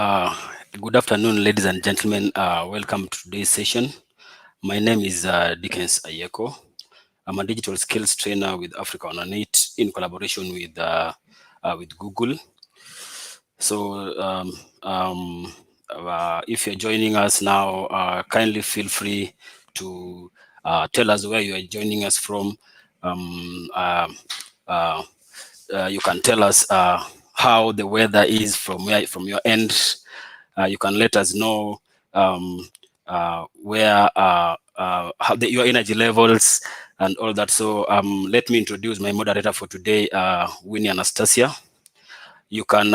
Good afternoon, ladies and gentlemen. Welcome to today's session. My name is Dickens Ayeko. I'm a digital skills trainer with Africa on It in collaboration with Google. So if you're joining us now, kindly feel free to tell us where you are joining us from. You can tell us how the weather is from your end. You can let us know where how your energy levels and all that. So let me introduce my moderator for today, Winnie Anastasia. You can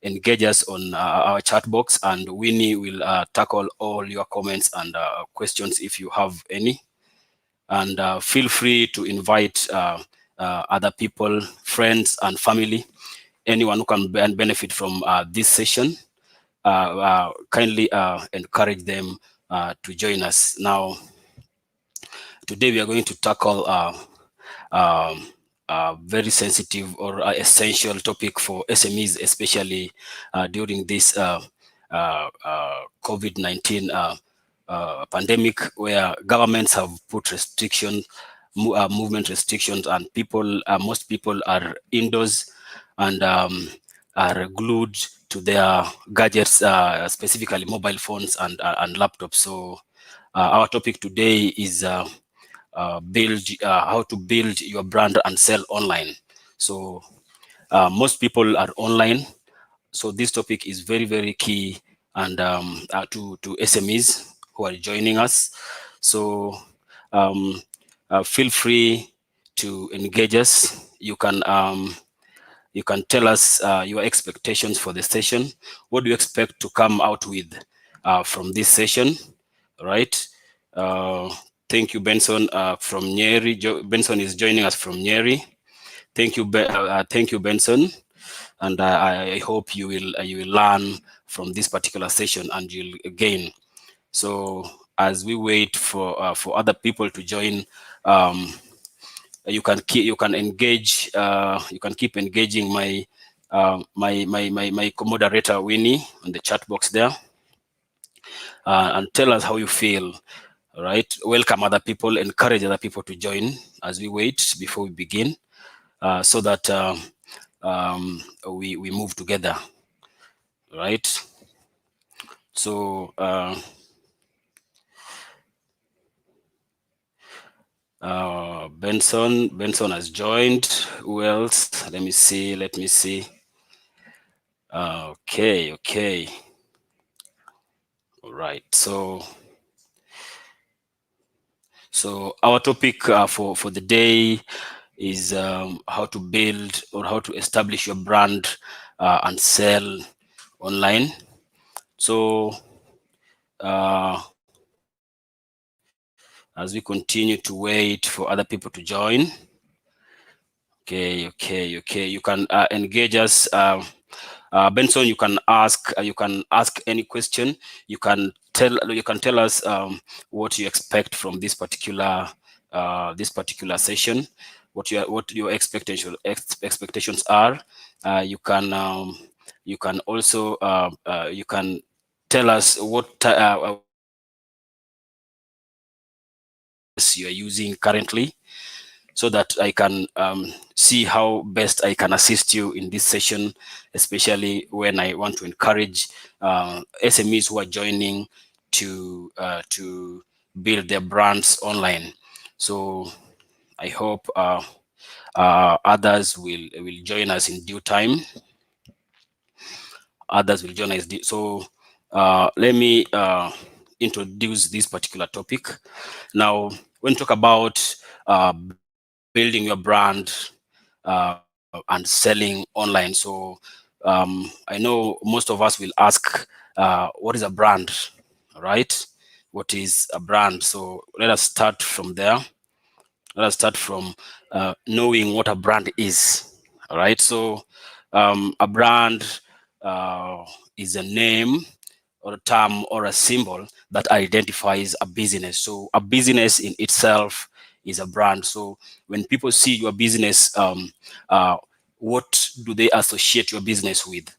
engage us on our chat box, and Winnie will tackle all your comments and questions if you have any. And feel free to invite other people, friends and family, anyone who can benefit from this session. Kindly encourage them to join us. Now, today we are going to tackle very sensitive or essential topic for SMEs, especially during this COVID-19 pandemic, where governments have put movement restrictions, and most people are indoors and are glued to their gadgets, specifically mobile phones and laptops. So our topic today is how to build your brand and sell online. So most people are online, so this topic is very, very key and to SMEs who are joining us. So feel free to engage us. You can tell us your expectations for the session. What do you expect to come out with from this session, right? Thank you, Benson, from Nyeri. Benson is joining us from Nyeri. Thank you, Benson. And I hope you will learn from this particular session and you'll gain. So as we wait for other people to join, you can engage. You can keep engaging my co-moderator Winnie on the chat box there, and tell us how you feel. All right. Welcome other people. Encourage other people to join as we wait before we begin, so that we move together. Right. So Benson has joined. Who else? Let me see. Okay. All right. So our topic for the day is how to build or how to establish your brand and sell online. So as we continue to wait for other people to join, okay, you can engage us. Benson, you can ask any question. You can tell us what you expect from this particular session, what your expectations are. You can also you can tell us what you are using currently, so that I can see how best I can assist you in this session, especially when I want to encourage SMEs who are joining to build their brands online. So I hope others will join us in due time. Others will join us. So let me introduce this particular topic. Now, when we talk about building your brand and selling online, so I know most of us will ask, what is a brand, right? What is a brand? So let us start from there. Let us start from knowing what a brand is. All right. So a brand is a name or a term or a symbol that identifies a business. So a business in itself is a brand. So when people see your business, what do they associate your business with?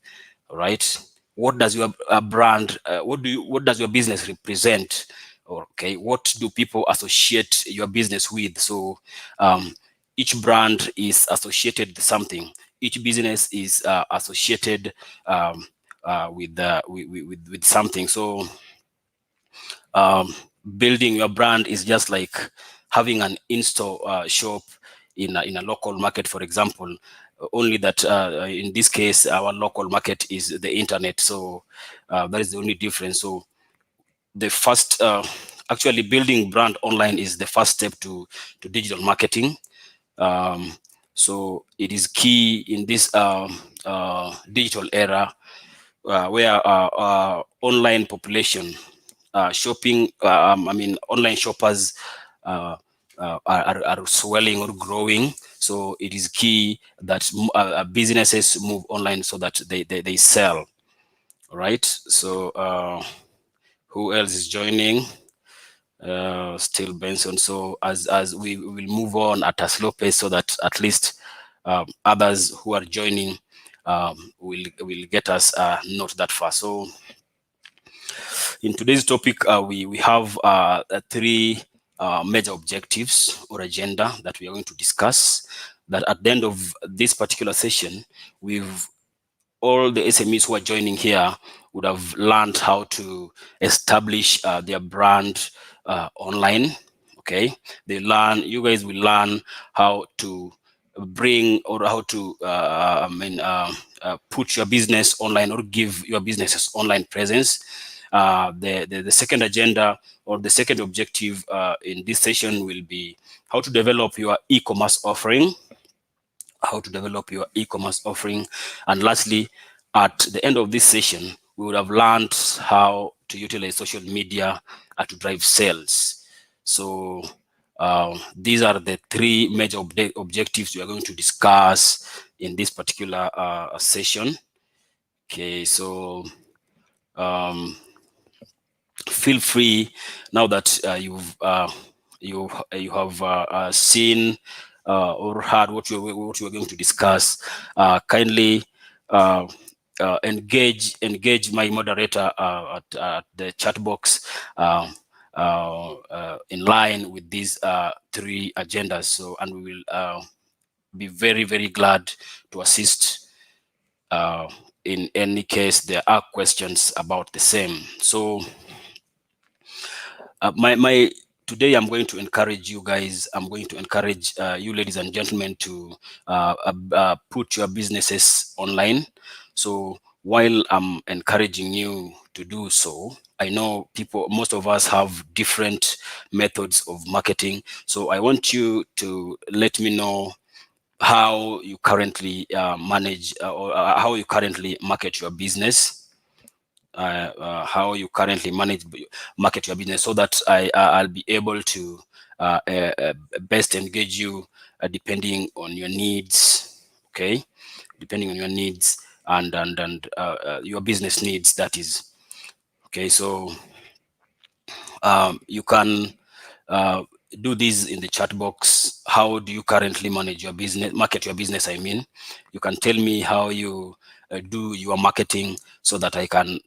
All right. what does your brand, what does your business represent? Okay, what do people associate your business with? So each brand is associated with something. Each business is associated with something. So building your brand is just like having an in-store shop in a local market, for example. Only that in this case, our local market is the internet. So that is the only difference. So the first, actually building brand online is the first step to digital marketing. So it is key in this digital era where online population shopping, online shoppers are swelling or growing. So it is key that businesses move online so that they sell. Right. So who else is joining? Still Benson. So as we will move on at a slow pace so that at least others who are joining will get us not that far. So in today's topic, we have three major objectives or agenda that we are going to discuss. That at the end of this particular session, we've all the SMEs who are joining here would have learned how to establish their brand online. Okay, you guys will learn how to bring or how to put your business online or give your businesses online presence. The second agenda or the second objective in this session will be how to develop your e-commerce offering, and lastly, at the end of this session, we would have learned how to utilize social media to drive sales. So these are the three major objectives we are going to discuss in this particular session. Okay, so feel free now that you have seen or heard what you're going to discuss. Kindly engage my moderator at the chat box in line with these three agendas. So, and we will be very, very glad to assist in any case there are questions about the same. So today I'm going to encourage you guys, I'm going to encourage you ladies and gentlemen to put your businesses online. So while I'm encouraging you to do so, I know most of us have different methods of marketing. So I want you to let me know how you currently manage or how you currently market your business. How you currently market your business, so that I'll be able to best engage you depending on your needs. Okay, depending on your needs and your business needs, that is. Okay, so you can do this in the chat box. How do you currently market your business? I mean, you can tell me how you do your marketing, so that I can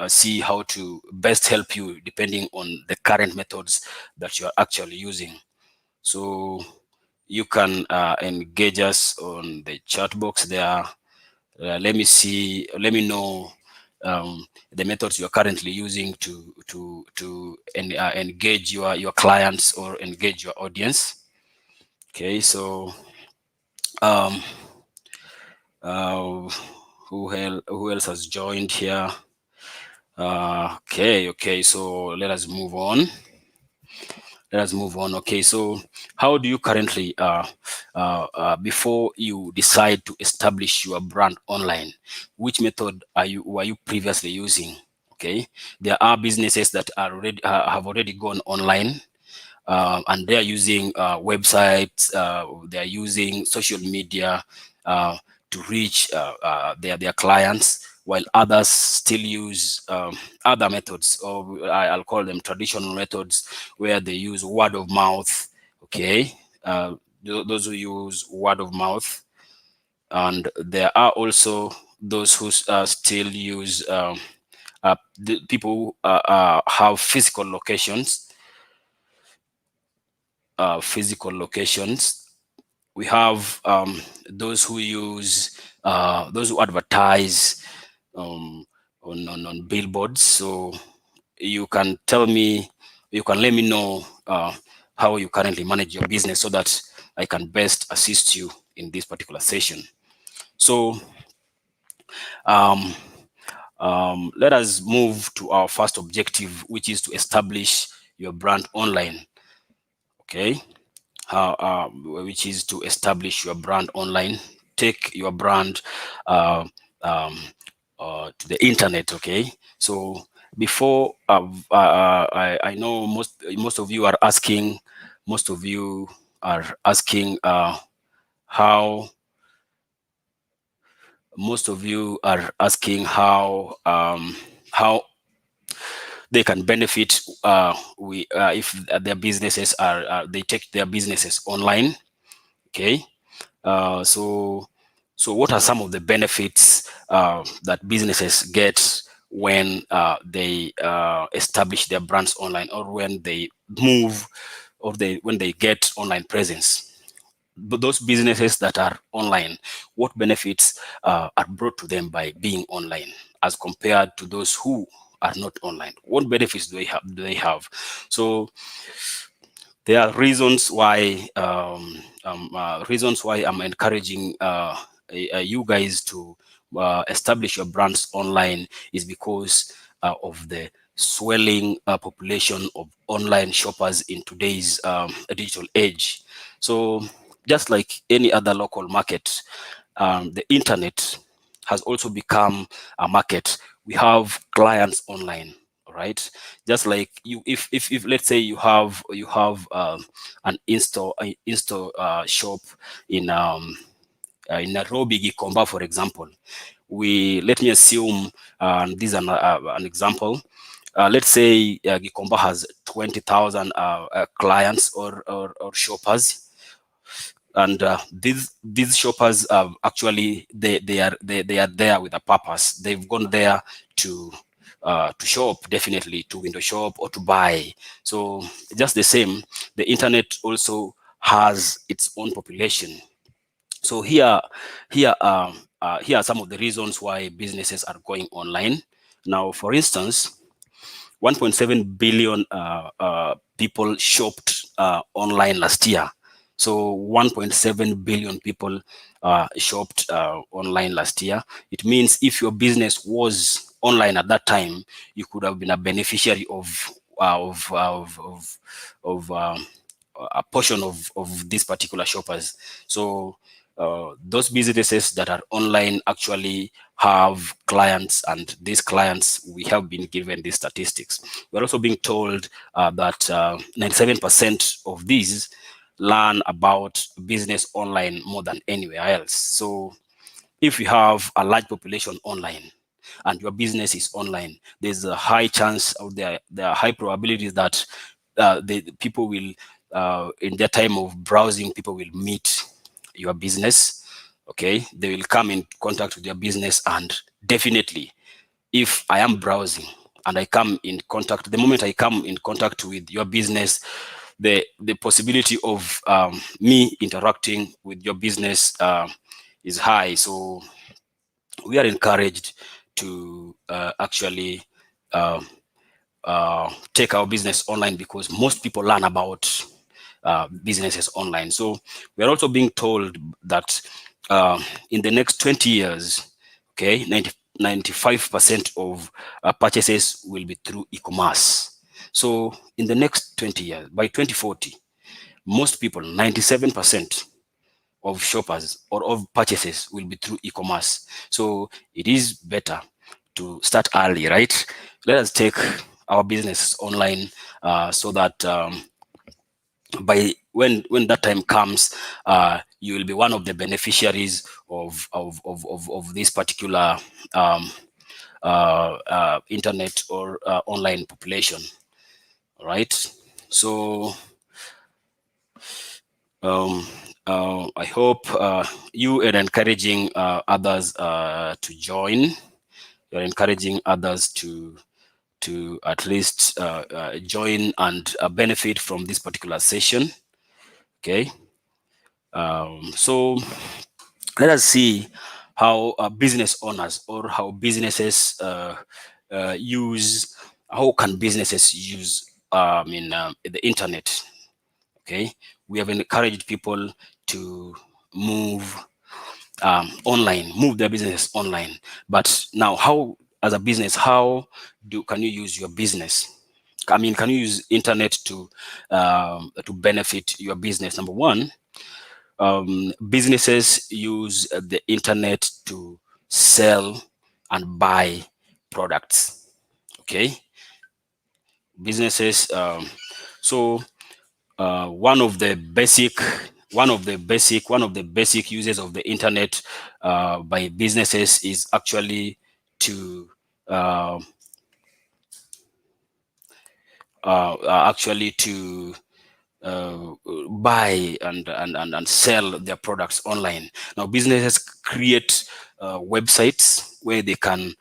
see how to best help you depending on the current methods that you are actually using. So you can engage us on the chat box there. Let me know the methods you're currently using to engage your clients or engage your audience. Okay, so who else has joined here? Okay, so let us move on. Okay, so how do you currently before you decide to establish your brand online, which method were you previously using? Okay, there are businesses that are already have already gone online, and they are using websites, they are using social media to reach their clients, while others still use other methods, or I'll call them traditional methods, where they use word of mouth. Okay, those who use word of mouth. And there are also those who still use the people who have physical locations. We have those who use those who advertise on billboards. So you can tell me, you can let me know how you currently manage your business so that I can best assist you in this particular session. So let us move to our first objective, which is to establish your brand online. Okay, which is to establish your brand online. Take your brand to the internet. Okay, so before I know most of you are asking, how most of you are asking how they can benefit if their businesses they take their businesses online. Okay, so what are some of the benefits that businesses get when they establish their brands online, or when they move, or when they get online presence? But those businesses that are online, what benefits are brought to them by being online as compared to those who are not online? What benefits do they have? So there are reasons why I'm encouraging you guys to establish your brands online, is because of the swelling population of online shoppers in today's digital age. So just like any other local market, the internet has also become a market. We have clients online, right? Just like you, if let's say you have an in-store shop in Nairobi, Gikomba, for example. Let me assume, this is an example. Let's say Gikomba has 20,000 clients or shoppers, and these shoppers actually they are there with a purpose. They've gone there to shop, definitely to window shop or to buy. So just the same, the internet also has its own population. So here are some of the reasons why businesses are going online. Now, for instance, 1.7 billion people shopped online last year. So 1.7 billion people shopped online last year. It means if your business was online at that time, you could have been a beneficiary of a portion of these particular shoppers. So those businesses that are online actually have clients, and these clients, we have been given these statistics. We're also being told that 97% of these learn about business online more than anywhere else. So if you have a large population online and your business is online, there's a high chance, or there are high probabilities that the people will, in their time of browsing, people will meet your business. Okay, they will come in contact with your business, and definitely, if I am browsing and I come in contact, the moment I come in contact with your business, the possibility of me interacting with your business is high. So we are encouraged to actually take our business online, because most people learn about businesses online. So we are also being told that in the next 20 years, okay, 95% of purchases will be through e-commerce. So in the next 20 years, by 2040, most people, 97% of shoppers or of purchases, will be through e-commerce. So it is better to start early, right? Let us take our business online, so that by when that time comes, you will be one of the beneficiaries of this particular internet or online population. All right. So I hope you are encouraging others to join. You're encouraging others to at least join and benefit from this particular session. Okay. So let us see how business owners or how businesses how can businesses use the internet. Okay, we have encouraged people to move move their business online. But now, how as a business, how can you use your business? I mean, can you use internet to benefit your business? Number one, businesses use the internet to sell and buy products. Okay, businesses. So one of the basic uses of the internet by businesses is actually to uh, actually to buy and sell their products online. Now, businesses create websites where they can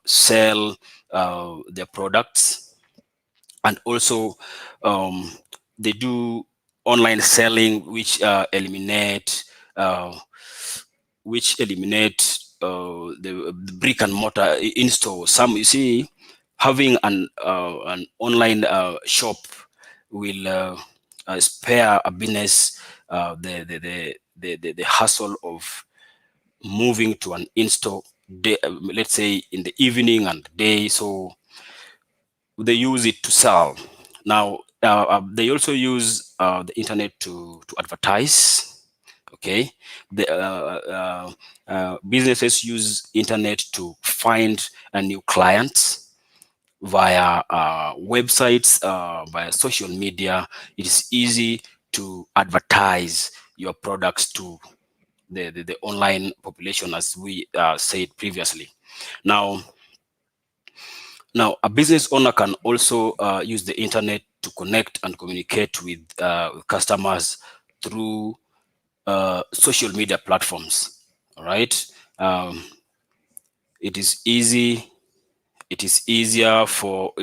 sell their products, and also they do online selling, uh, which eliminate the brick and mortar in store. Some, you see, having an online shop will spare a business the hassle of moving to an in-store day, let's say in the evening and day. So they use it to sell. Now, they also use the internet to advertise. Okay, the businesses use internet to find a new clients via websites, via social media. It is easy to advertise your products to the online population, as we said previously. Now, a business owner can also use the internet to connect and communicate with customers through social media platforms. All right. It is easy. It is easier for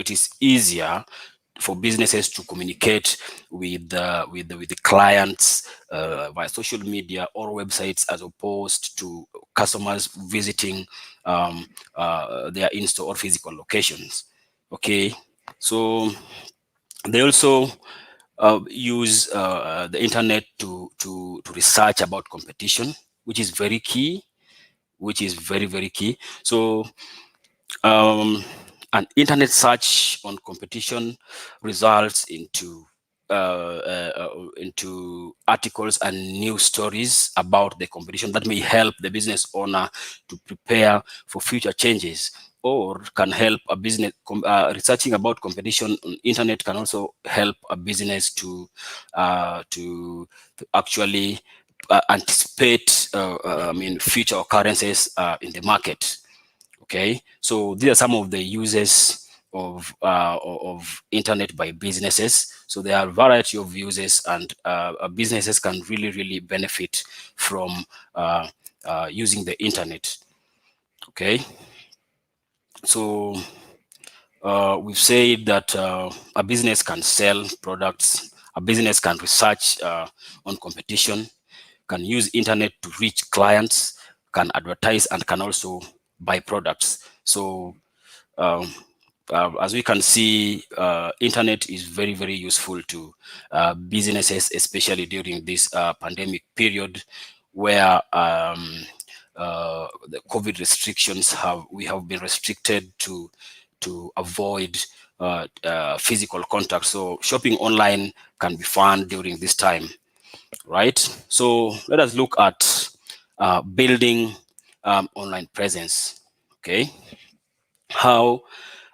businesses to communicate with the clients via social media or websites, as opposed to customers visiting their in-store or physical locations. Okay, so they also use the internet to research about competition, which is very key, which is very, very key. So um, an internet search on competition results into articles and news stories about the competition that may help the business owner to prepare for future changes, or can help a business. Researching about competition on internet can also help a business to actually anticipate future occurrences in the market. Okay, so these are some of the uses of internet by businesses. So there are a variety of uses, and businesses can really benefit from using the internet. Okay, so we've said that a business can sell products, a business can research on competition, can use internet to reach clients, can advertise, and can also buy products. So as we can see, internet is very useful to businesses, especially during this pandemic period, where the COVID restrictions we have been restricted to avoid physical contact. So shopping online can be fun during this time, right? So let us look at building online presence. Okay, how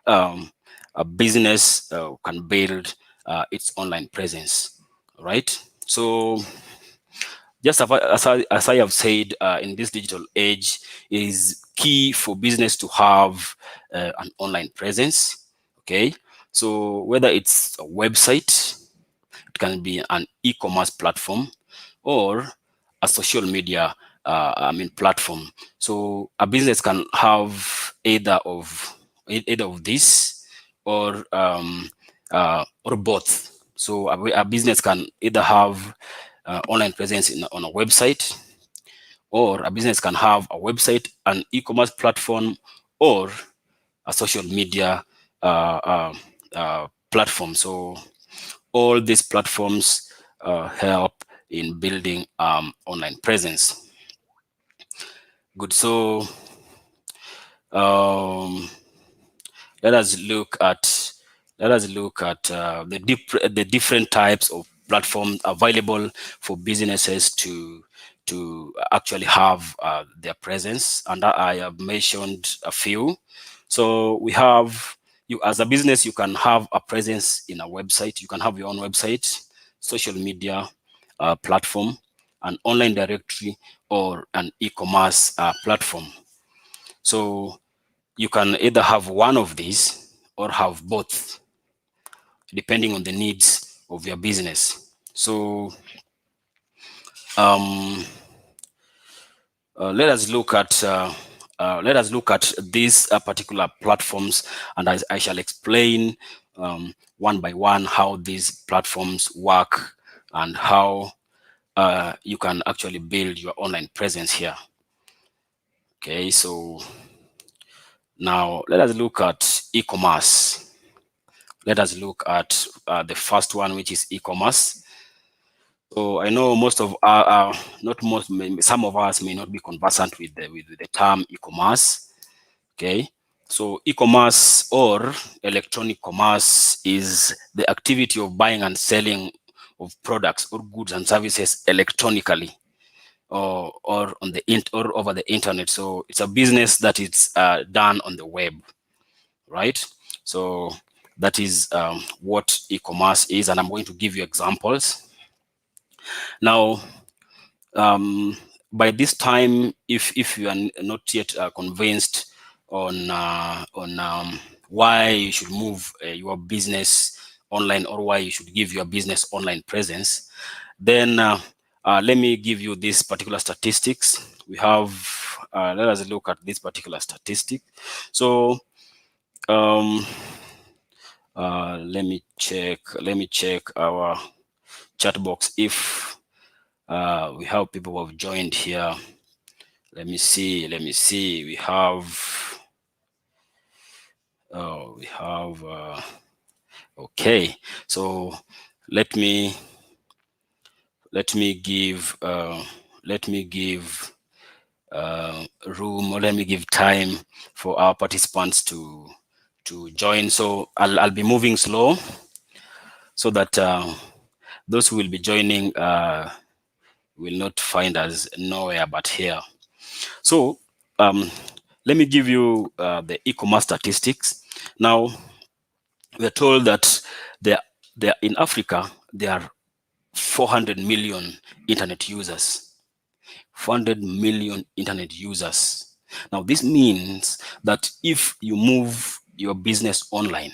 a business can build its online presence, right? So just as I have said, in this digital age, it is key for business to have an online presence. Okay, so whether it's a website, it can be an e-commerce platform, or a social media platform. So a business can have either of this or both. So a business can either have online presence on a website, or a business can have a website, an e-commerce platform, or a social media platform. So all these platforms help in building online presence. Good. So um, let us look at the different types of platforms available for businesses to actually have their presence, and I have mentioned a few. So we have, you as a business, you can have a presence in a website. You can have your own website, social media platform, an online directory, or an e-commerce platform. So you can either have one of these or have both, depending on the needs of your business. So let us look at these particular platforms, and I shall explain one by one how these platforms work and how you can actually build your online presence here. Okay, so now let us look at e-commerce. Let us look at the first one, which is e-commerce. So I know most of not most, some of us may not be conversant with the term e-commerce. Okay, so e-commerce or electronic commerce is the activity of buying and selling of products or goods and services electronically, or on the or over the internet. So it's a business that is done on the web, right? So that is what e-commerce is, and I'm going to give you examples. Now, by this time, if you are not yet convinced on why you should move your business online, or why you should give your business online presence, then let me give you this particular statistics. We have, let us look at this particular statistic. So let me check our chat box if we have people who have joined here. Let me see. We have okay. So let me give room, or let me give time for our participants to join. So I'll be moving slow so that those who will be joining will not find us nowhere but here. So let me give you the e-commerce statistics. Now, we're told that there in Africa there are 400 million internet users. 400 million internet users. Now, this means that if you move your business online,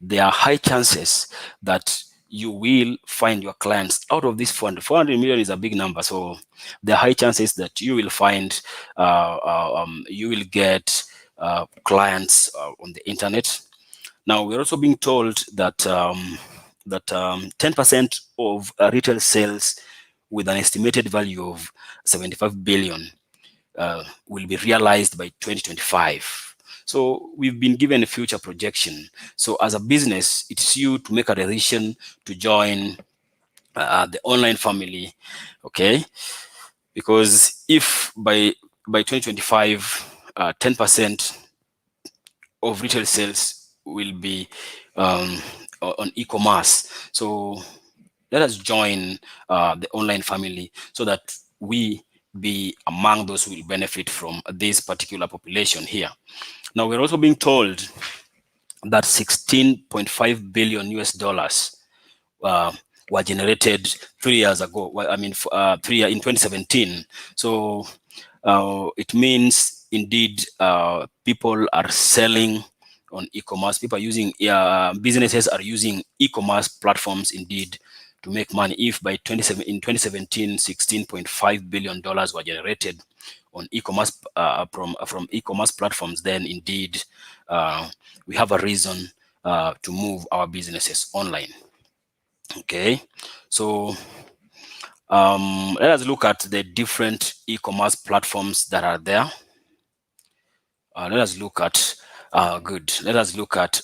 there are high chances that you will find your clients out of this 400. 400 million is a big number. So there are high chances that you will find, you will get clients on the internet. Now, we're also being told that 10% of retail sales with an estimated value of 75 billion will be realized by 2025. So we've been given a future projection. So as a business, it's you to make a decision to join the online family, okay? Because if by 2025, 10% of retail sales will be on e-commerce. So let us join the online family so that we be among those who will benefit from this particular population here. Now, we're also being told that 16.5 billion US dollars were generated 3 years ago. Well, I mean, 3 years in 2017. So it means indeed people are selling on e-commerce. People are using, businesses are using e-commerce platforms indeed make money. If by in 2017, $16.5 billion were generated on e-commerce from e-commerce platforms, then indeed we have a reason to move our businesses online. Okay, so let us look at the different e-commerce platforms that are there. Let us look at Let us look at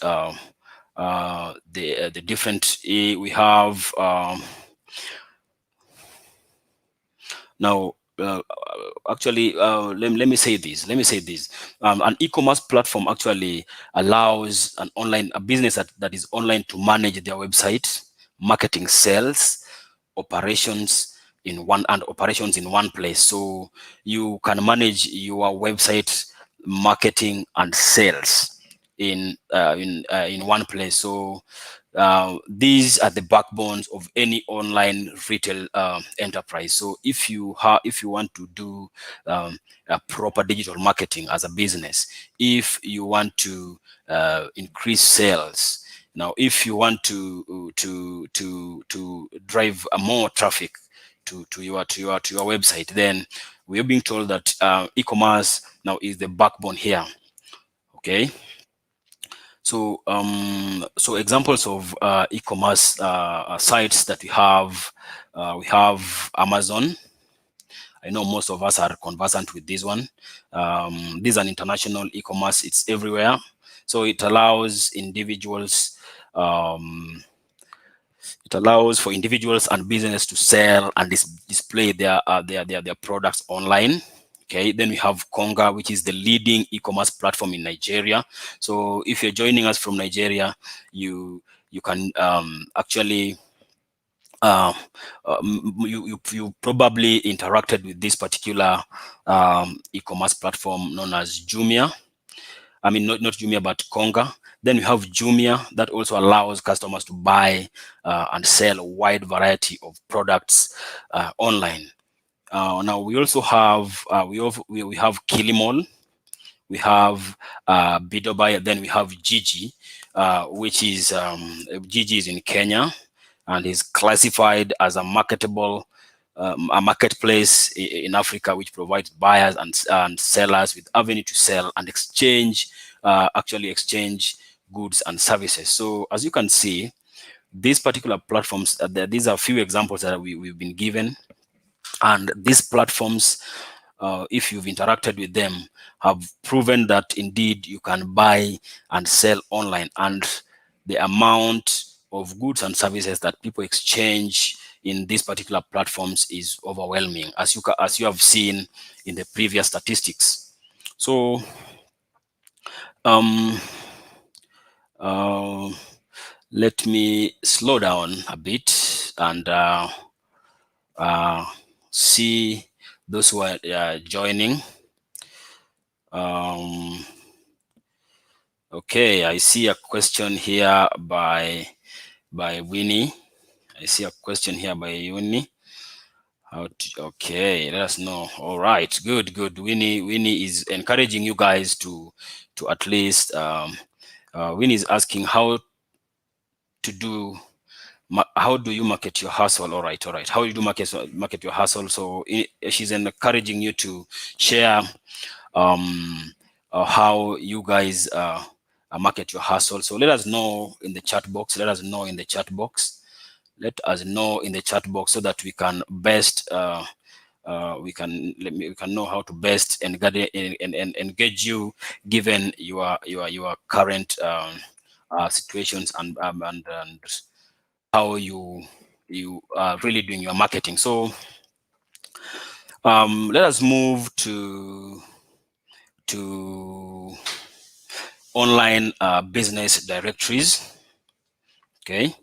the different. We have now. Actually, let me say this. An e-commerce platform actually allows a business that is online to manage their website, marketing, sales, operations in one place. So you can manage your website, marketing, and sales in one place. So these are the backbones of any online retail enterprise. So if you want to do a proper digital marketing as a business, if you want to increase sales, now if you want to drive more traffic to your website, then we're being told that e-commerce now is the backbone here. Okay. So, examples of e-commerce sites that we have Amazon. I know most of us are conversant with this one. This is an international e-commerce. It's everywhere. So it allows individuals, for individuals and business to sell and display their products online. Okay, then we have Konga, which is the leading e-commerce platform in Nigeria. So if you're joining us from Nigeria, you can actually you probably interacted with this particular e-commerce platform known as Jumia. I mean, not Jumia, but Konga. Then we have Jumia that also allows customers to buy and sell a wide variety of products online. Now we also have we have Kilimall, we have Bidobuy, then we have Gigi, which is Gigi is in Kenya and is classified as a marketplace in Africa, which provides buyers and sellers with avenue to sell and exchange goods and services. So as you can see, these particular platforms, these are a few examples that we've been given. And these platforms, if you've interacted with them, have proven that indeed you can buy and sell online, and the amount of goods and services that people exchange in these particular platforms is overwhelming, as you have seen in the previous statistics. So let me slow down a bit and see those who are joining. Okay, I see a question here by Winnie. I see a question here by Winnie. Okay, let us know. All right, good. Winnie is encouraging you guys to at least. Winnie is asking how do you market your hustle? All right. How do you market your hustle? So she's encouraging you to share how you guys market your hustle. So let us know in the chat box. Let us know in the chat box so that we can best we can know how to best engage you given your current situations and how you are really doing your marketing. So let us move to online business directories. Okay.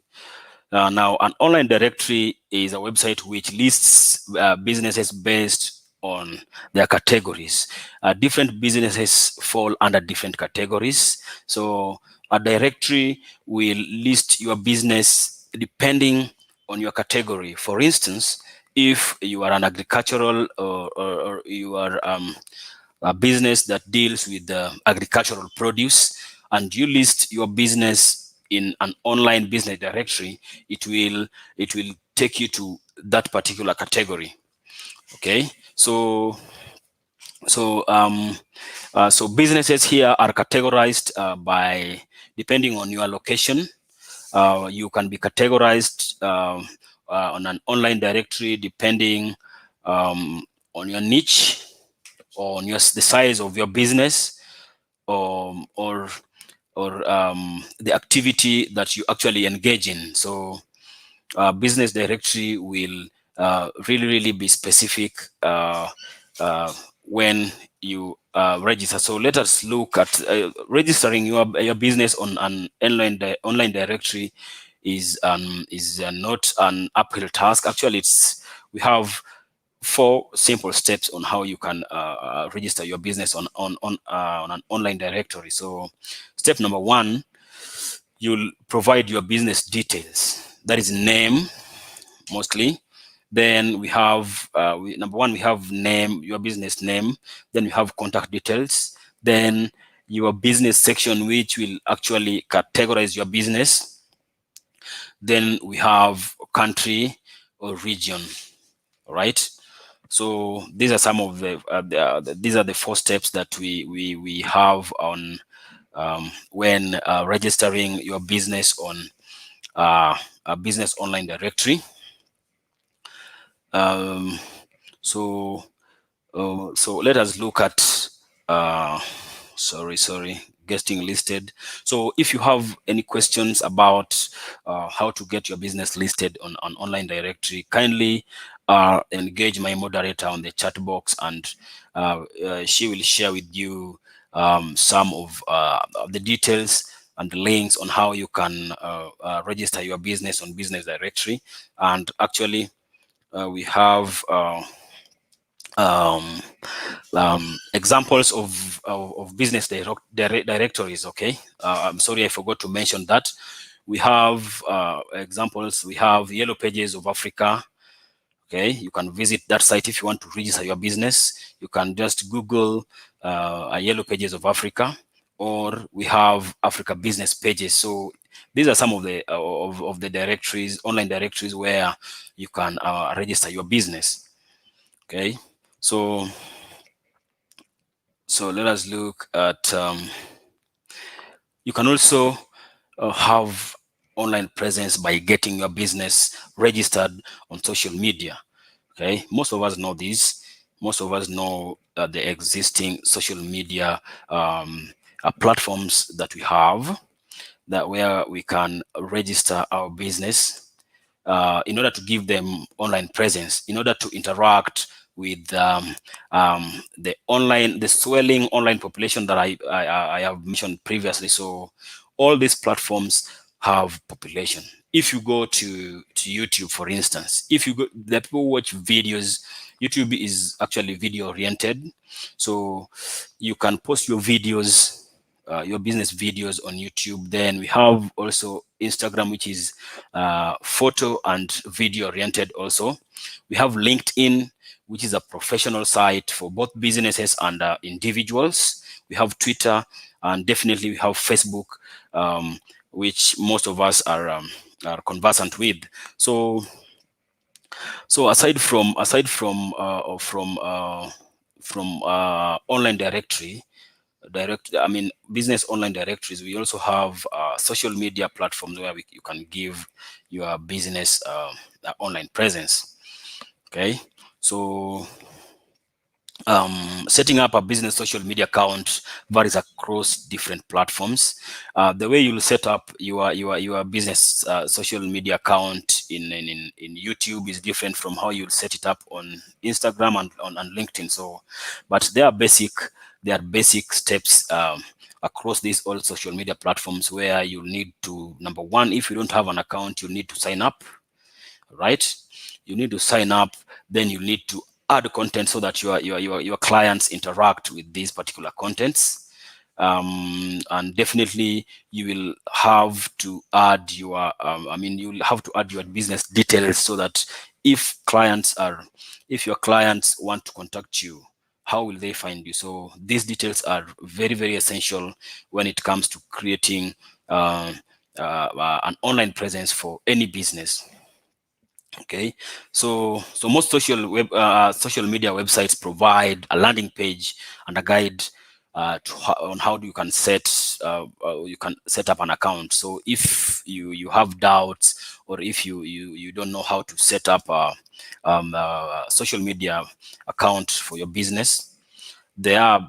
Now, an online directory is a website which lists businesses based on their categories. Different businesses fall under different categories. So a directory will list your business depending on your category. For instance, if you are an agricultural or you are a business that deals with agricultural produce, and you list your business in an online business directory, it will take you to that particular category. Okay, so so businesses here are categorized by, depending on your location. You can be categorized on an online directory depending on your niche, or on the size of your business, or the activity that you actually engage in. So business directory will really be specific when you register. So let us look at registering your business on an online directory is not an uphill task. Actually, we have 4 simple steps on how you can register your business on an online directory. So step number 1, you'll provide your business details. That is name, mostly. Then we have number 1, we have name, your business name. Then we have contact details. Then your business section, which will actually categorize your business. Then we have country or region. All right. So these are some of these are the 4 steps that we have on when registering your business on a business online directory. So let us look at getting listed. So if you have any questions about how to get your business listed on an online directory, kindly engage my moderator on the chat box, and she will share with you some of the details and the links on how you can register your business on business directory. And actually we have examples of business directories. Okay, I'm sorry, I forgot to mention that. We have examples. We have Yellow Pages of Africa. Okay, you can visit that site if you want to register your business. You can just Google Yellow Pages of Africa, or we have Africa Business Pages. So these are some of the of the directories, online directories, where you can register your business. Okay, so let us look at you can also have online presence by getting your business registered on social media. Okay, most of us know this. Most of us know the existing social media platforms that we have, that where we can register our business in order to give them online presence, in order to interact with the swelling online population that I have mentioned previously. So all these platforms have population. If you go to YouTube, for instance, if you go, the people watch videos, YouTube is actually video oriented. So you can post your videos, your business videos on YouTube. Then we have also Instagram, which is photo and video oriented also. We have LinkedIn, which is a professional site for both businesses and individuals. We have Twitter, and definitely we have Facebook, which most of us are conversant with. So aside from online directory, business online directories, we also have social media platforms where you can give your business online presence. Okay, so setting up a business social media account varies across different platforms. The way you'll set up your business social media account in YouTube is different from how you'll set it up on Instagram and on LinkedIn. So, but there are basic steps across these all social media platforms where you'll need to, number 1, if you don't have an account, you'll need to sign up. Right? You need to sign up. Then you need to add content so that your clients interact with these particular contents. And definitely you will have to add your you'll have to add your business details, so that if your clients want to contact you, how will they find you? So these details are very essential when it comes to creating an online presence for any business. Okay, so most social media websites provide a landing page and a guide on how you can set up an account. So if you have doubts, or if you don't know how to set up a social media account for your business, there are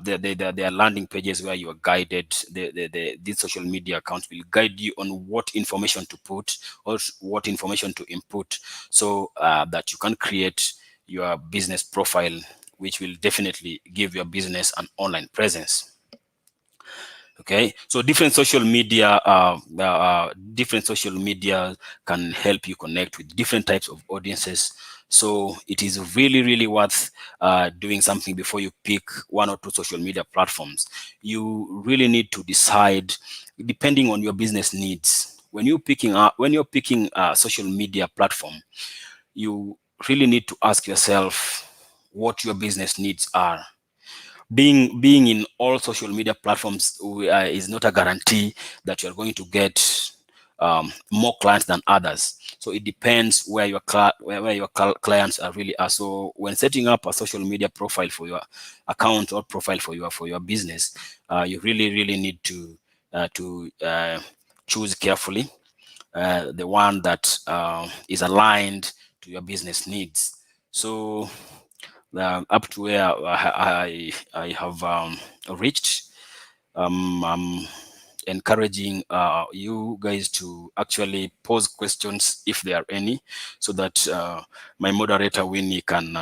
landing pages where you are guided. These social media accounts will guide you on what information to put or what information to input, so that you can create your business profile, which will definitely give your business an online presence. Okay, so different social media can help you connect with different types of audiences. So it is really worth doing something before you pick one or two social media platforms. You really need to decide depending on your business needs. When you're picking a social media platform, you really need to ask yourself what your business needs are. Being in all social media platforms is not a guarantee that you're going to get more clients than others. So it depends where your clients are really are. So when setting up a social media profile for your account or profile for your business, you really need to choose carefully the one that is aligned to your business needs. So up to where I have reached, I'm encouraging you guys to actually pose questions if there are any, so that my moderator Winnie can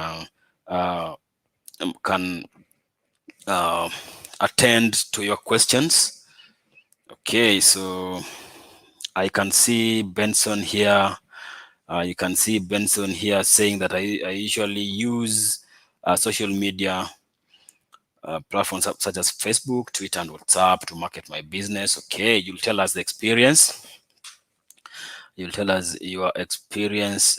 attend to your questions. Okay, so I can see Benson here. You can see Benson here saying that I usually use social media platforms such as Facebook, Twitter, and WhatsApp to market my business. Okay, you'll tell us the experience. You'll tell us your experience.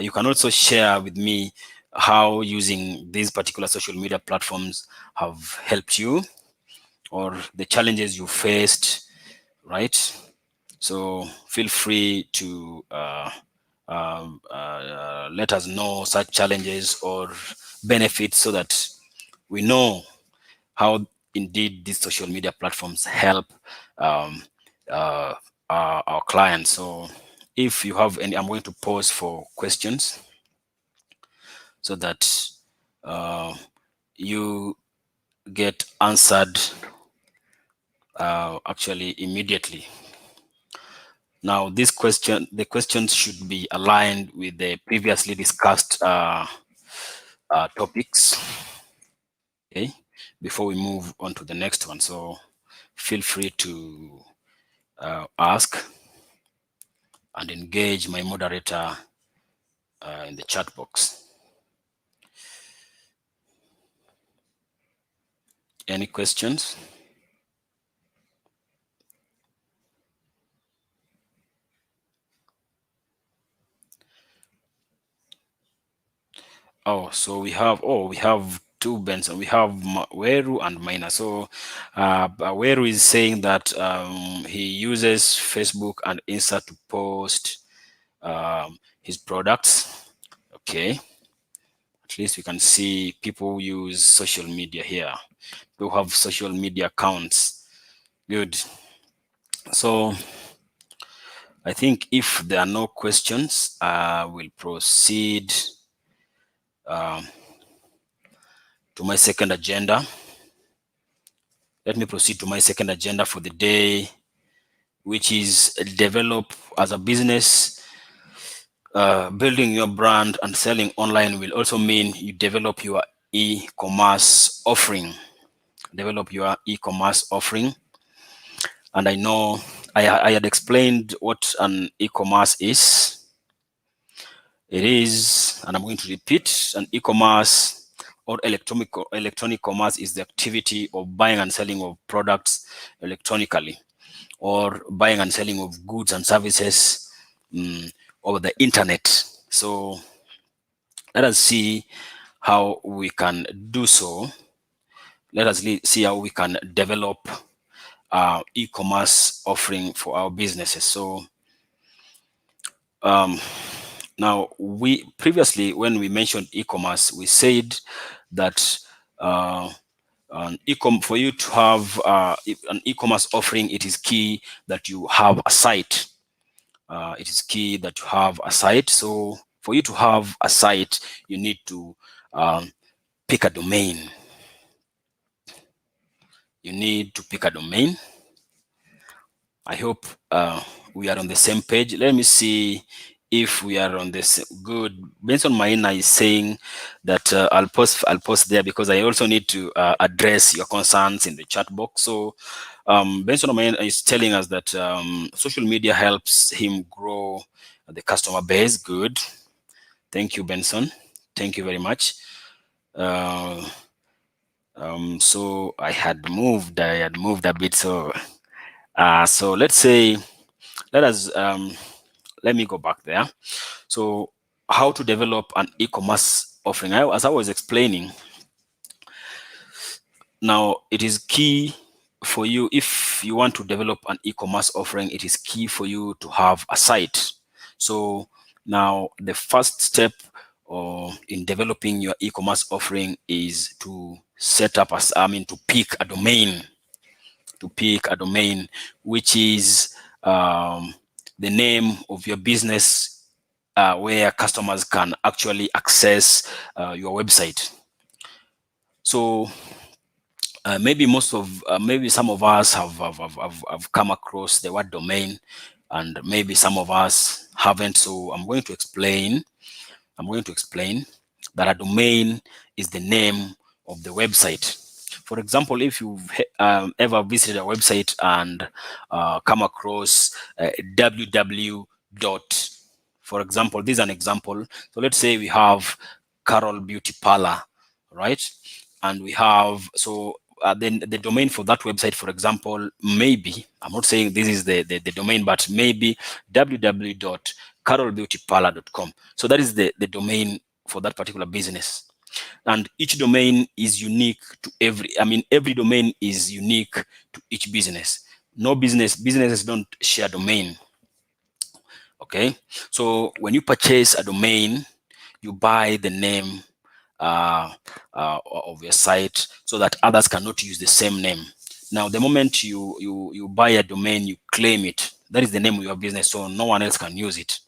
You can also share with me how using these particular social media platforms have helped you, or the challenges you faced, right? So feel free to let us know such challenges or benefits, so that we know how indeed these social media platforms help um, uh, our clients. So if you have any, I'm going to pause for questions, so that you get answered actually immediately. Now, the questions should be aligned with the previously discussed topics. Okay, before we move on to the next one. So feel free to ask and engage my moderator in the chat box. Any questions? Oh, so we have two Benson. We have Weru and Mina. So Weru is saying that he uses Facebook and Insta to post his products. Okay, at least we can see people use social media here. People have social media accounts. Good. So I think if there are no questions, we'll proceed to my second agenda. Let me proceed to my second agenda for the day, which is develop as a business. Building your brand and selling online will also mean you develop your e-commerce offering. Develop your e-commerce offering. And I know I had explained what an e-commerce is. It is, and I'm going to repeat, an e-commerce or electronic commerce is the activity of buying and selling of products electronically, or buying and selling of goods and services over the internet. So let us see how we can do so. Let us see how we can develop e-commerce offering for our businesses. So Now, we previously, when we mentioned e-commerce, we said that for you to have an e-commerce offering, it is key that you have a site. It is key that you have a site. So for you to have a site, you need to pick a domain. You need to pick a domain. I hope we are on the same page. Let me see if we are on this. Good. Benson Maina is saying that I'll post there because I also need to address your concerns in the chat box. So Benson Maina is telling us that social media helps him grow the customer base. Good. Thank you, Benson. Thank you very much. So I had moved a bit. So let's say, let me go back there. So how to develop an e-commerce offering. As I was explaining, now it is key for you, if you want to develop an e-commerce offering, it is key for you to have a site. So now the first step in developing your e-commerce offering is to set up to pick a domain. Which is the name of your business, where customers can actually access your website. So maybe some of us have come across the word domain, and maybe some of us haven't. So I'm going to explain that a domain is the name of the website. For example, if you've ever visited a website and come across www. For example, this is an example. So let's say we have Carol Beauty Parlor, right? And we have, so then the domain for that website, for example, maybe, I'm not saying this is the domain, but maybe www.carolbeautyparlor.com. So that is the domain for that particular business. And each domain is unique to every domain is unique to each business. Businesses don't share domain. Okay. So when you purchase a domain, you buy the name of your site so that others cannot use the same name. Now, the moment you buy a domain, you claim it. That is the name of your business, so no one else can use it.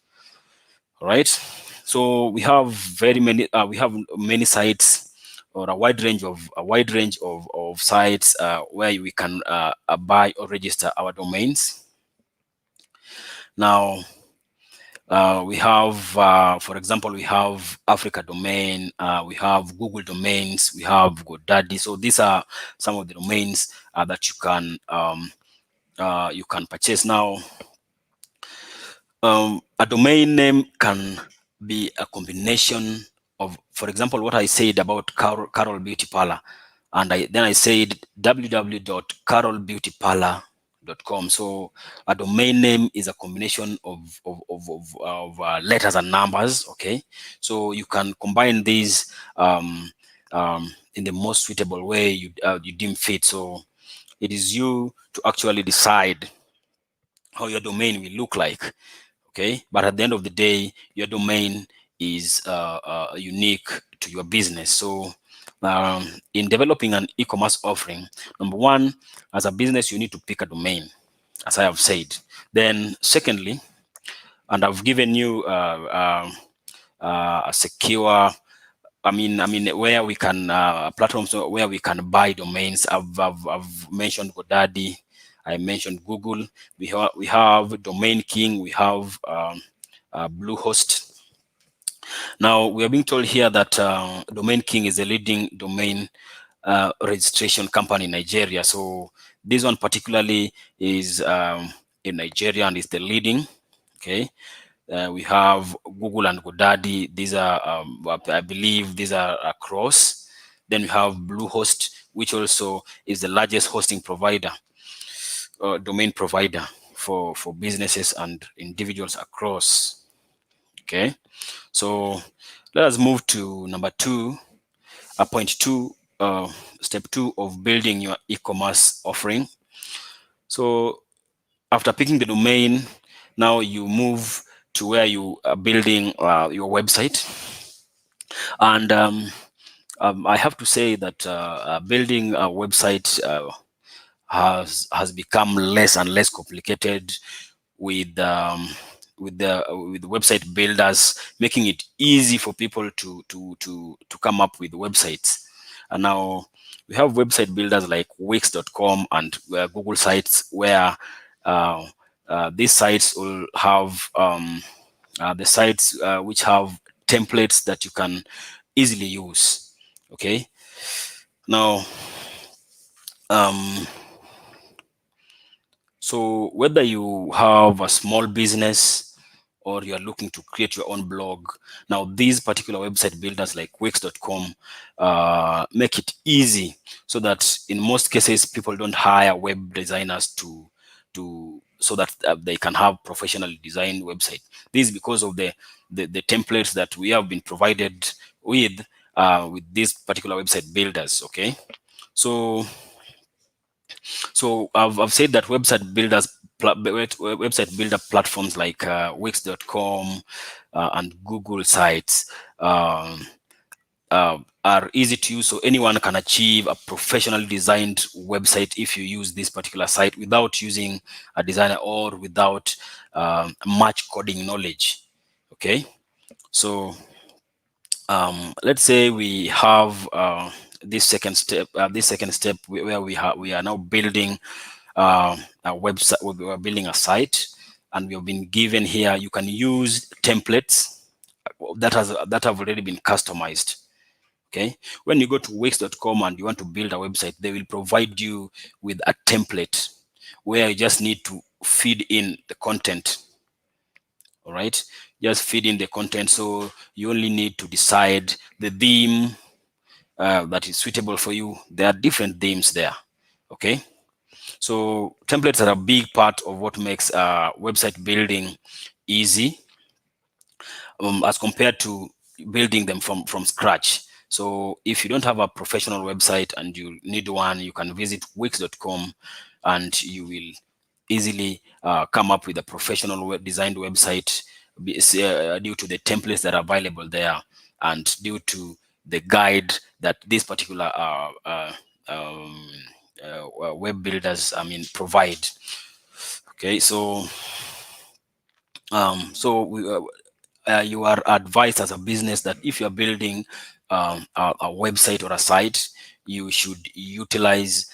All right. So we have many sites, or a wide range of sites where we can buy or register our domains. Now, we have, for example, we have Africa domain, we have Google domains, we have GoDaddy. So these are some of the domains that you can purchase. Now, a domain name can be a combination of, for example, what I said about Carol Beauty Parlor, and then I said www.carolbeautyparlor.com. So a domain name is a combination of letters and numbers. Okay, so you can combine these in the most suitable way you deem fit. So it is you to actually decide how your domain will look like. Okay, but at the end of the day, your domain is unique to your business. So in developing an e-commerce offering, number one, as a business, you need to pick a domain, as I have said. Then secondly, and I've given you a secure, where we can platforms where we can buy domains. I've mentioned GoDaddy, I mentioned Google. We have Domain King, we have Bluehost. Now we are being told here that Domain King is a leading domain registration company in Nigeria. So this one particularly is in Nigeria and is the leading. Okay. We have Google and GoDaddy. These are, I believe, these are across. Then we have Bluehost, which also is the largest hosting provider, domain provider for businesses and individuals across. Okay, so let us move to number two, point two, step two of building your e-commerce offering. So after picking the domain, now you move to where you are building your website. And I have to say that building a website has become less and less complicated with with website builders, making it easy for people to come up with websites. And now we have website builders like Wix.com and Google Sites, where these sites will have the sites which have templates that you can easily use. Okay, now so whether you have a small business or you are looking to create your own blog, now these particular website builders like Wix.com make it easy, so that in most cases people don't hire web designers so that they can have professionally designed website. This is because of the templates that we have been provided with these particular website builders. Okay, so I've said that website builder platforms like Wix.com and Google Sites are easy to use, so anyone can achieve a professionally designed website if you use this particular site without using a designer or without much coding knowledge. Okay, so let's say we have this second step where we are now building a website. We are building a site, and we have been given here, you can use templates that have already been customized. Okay, when you go to Wix.com and you want to build a website, they will provide you with a template where you just need to feed in the content. All right, just feed in the content. So you only need to decide the theme that is suitable for you. There are different themes there. Okay, so templates are a big part of what makes website building easy as compared to building them from scratch. So if you don't have a professional website and you need one, you can visit Wix.com and you will easily come up with a professional designed website due to the templates that are available there, and due to the guide that this particular web builders provide. Okay, so you are advised as a business that if you are building a website or a site, you should utilize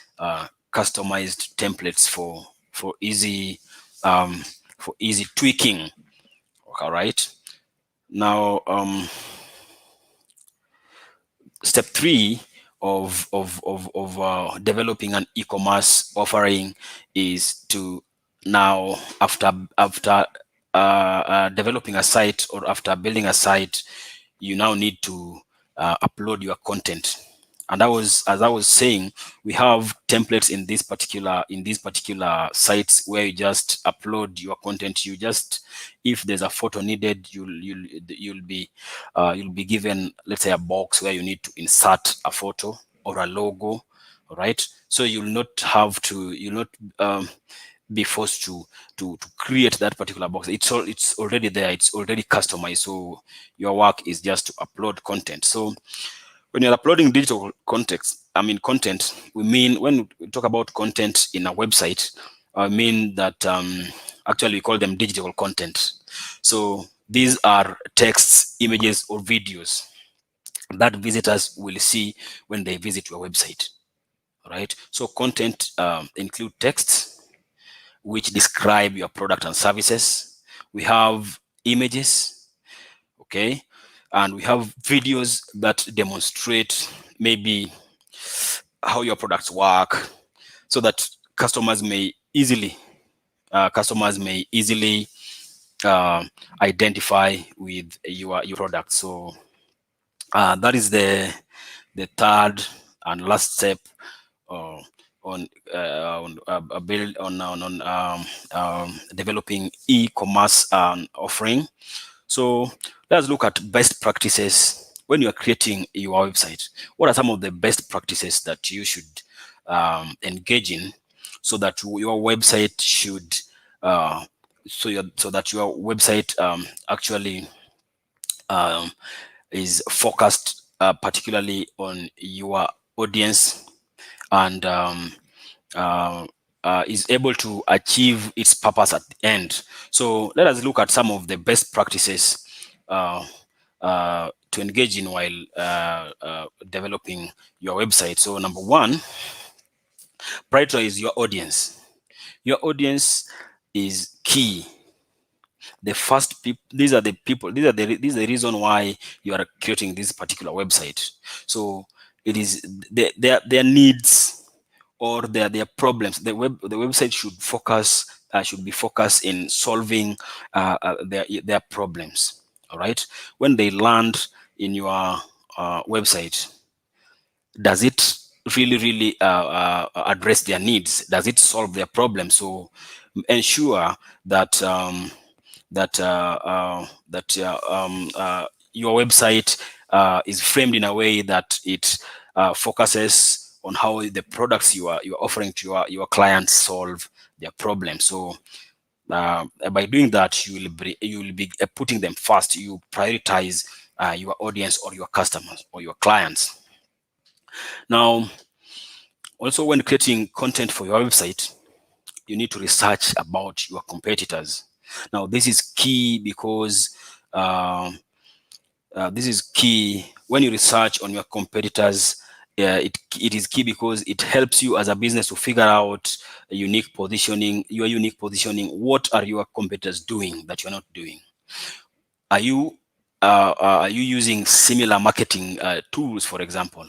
customized templates for easy tweaking. All right. Now, step 3 of developing an e-commerce offering is to, now after developing a site, or after building a site, you now need to upload your content. And as I was saying, we have templates in these particular sites where you just upload your content. You just, if there's a photo needed, you'll be given, let's say, a box where you need to insert a photo or a logo. All right, so you'll not be forced to create that particular box. It's already there, it's already customized, so your work is just to upload content. So when you're uploading digital content, we mean, when we talk about content in a website, I mean that actually we call them digital content. So these are texts, images, or videos that visitors will see when they visit your website. All right, so content include texts which describe your product and services. We have images, okay, and we have videos that demonstrate maybe how your products work, so that customers may easily identify with your product. So that is the third and last step on build on developing e-commerce offering. So let's look at best practices when you are creating your website. What are some of the best practices that you should engage in, so that your website should so that your website actually is focused particularly on your audience, and is able to achieve its purpose at the end. So let us look at some of the best practices to engage in while developing your website. So number one, prioritize your audience. Your audience is key. The first people, these are the people, these are the reason why you are creating this particular website. So it is their needs or their problems. The website should be focused in solving their problems. All right. When they land in your website, does it really address their needs? Does it solve their problems? So ensure that your website is framed in a way that it focuses on how the products you're offering to your clients solve their problems. So by doing that, you will be putting them first. You prioritize your audience or your customers or your clients. Now, also when creating content for your website, you need to research about your competitors. Now, this is key because this is key when you research on your competitors. It is key because it helps you as a business to figure out a unique positioning, your unique positioning. What are your competitors doing that you're not doing? Are you using similar marketing tools, for example?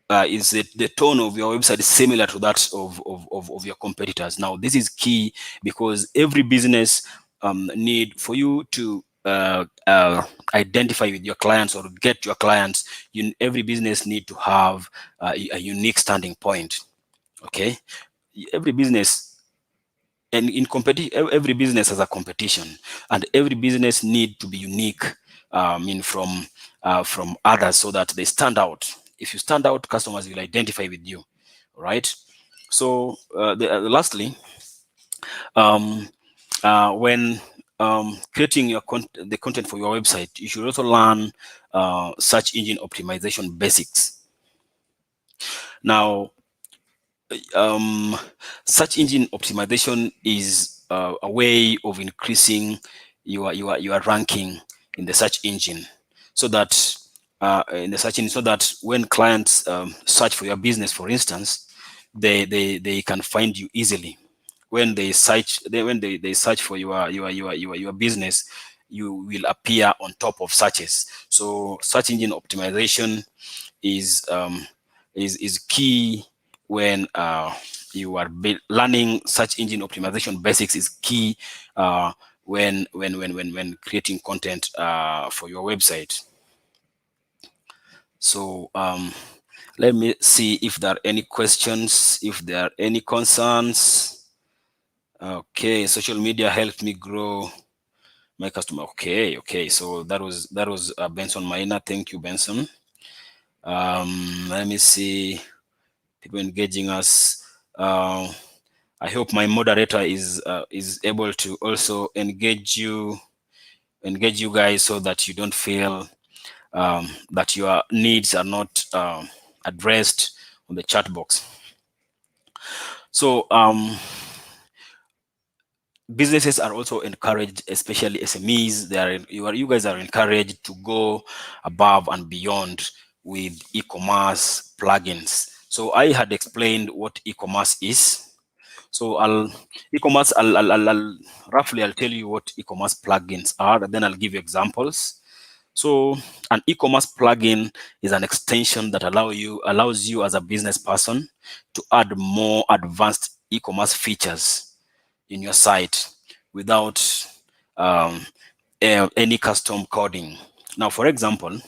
Is the tone of your website similar to that of your competitors? Now, this is key because every business need for you to identify with your clients or get your clients. Every business need to have a unique standing point. Okay, every business and in competition, every business has a competition, and every business need to be unique. From others so that they stand out. If you stand out, customers will identify with you, right? So lastly, when creating the content for your website, you should also learn search engine optimization basics. Now, search engine optimization is a way of increasing your ranking in the search engine, so that when clients search for your business, for instance, they can find you easily. When they search for your business, you will appear on top of searches. So search engine optimization is key when you are learning search engine optimization basics. Is key when creating content for your website. So let me see if there are any questions, if there are any concerns. Okay, social media helped me grow my customer. Okay. So that was Benson Maina. Thank you, Benson. Let me see people engaging us. I hope my moderator is able to also engage you guys, so that you don't feel that your needs are not addressed on the chat box. So businesses are also encouraged, especially SMEs. You guys are encouraged to go above and beyond with e-commerce plugins. So I had explained what e-commerce is. So I'll tell you what e-commerce plugins are, and then I'll give you examples. So an e-commerce plugin is an extension that allows you as a business person to add more advanced e-commerce features in your site without any custom coding. Now, for example,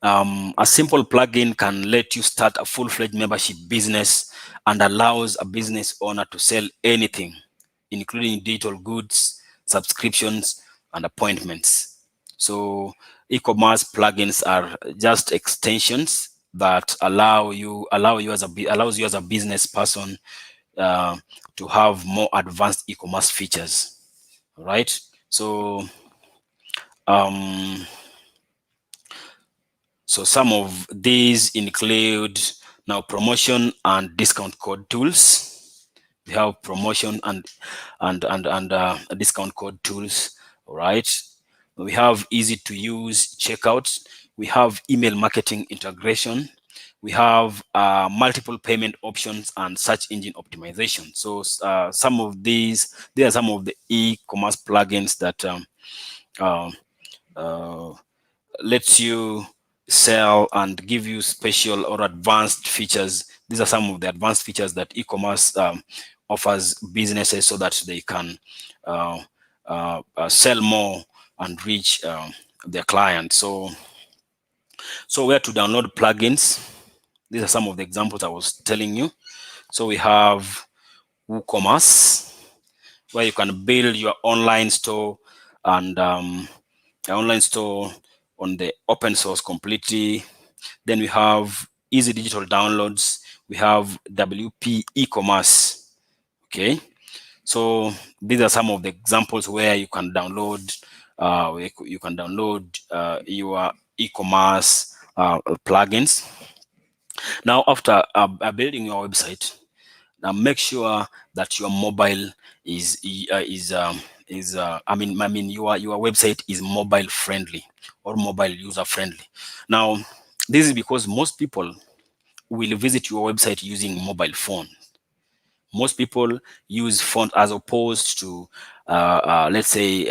a simple plugin can let you start a full-fledged membership business and allows a business owner to sell anything, including digital goods, subscriptions, and appointments. So e-commerce plugins are just extensions that allows you as a business person to have more advanced e-commerce features. All right. So so some of these include now promotion and discount code tools. We have promotion and discount code tools. All right. We have easy to use checkout. We have email marketing integration. We have multiple payment options and search engine optimization. So some of these, there are some of the e-commerce plugins that lets you sell and give you special or advanced features. These are some of the advanced features that e-commerce offers businesses so that they can sell more and reach their clients. So where to download plugins? These are some of the examples I was telling you. So we have WooCommerce, where you can build your online store and online store on the open source completely. Then we have easy digital downloads. We have WP e-commerce. Okay, so these are some of the examples where you can download your e-commerce plugins. Now, after building your website, now make sure that your mobile I mean your website is mobile friendly or mobile user friendly. Now, this is because most people will visit your website using mobile phone. Most people use phone as opposed to let's say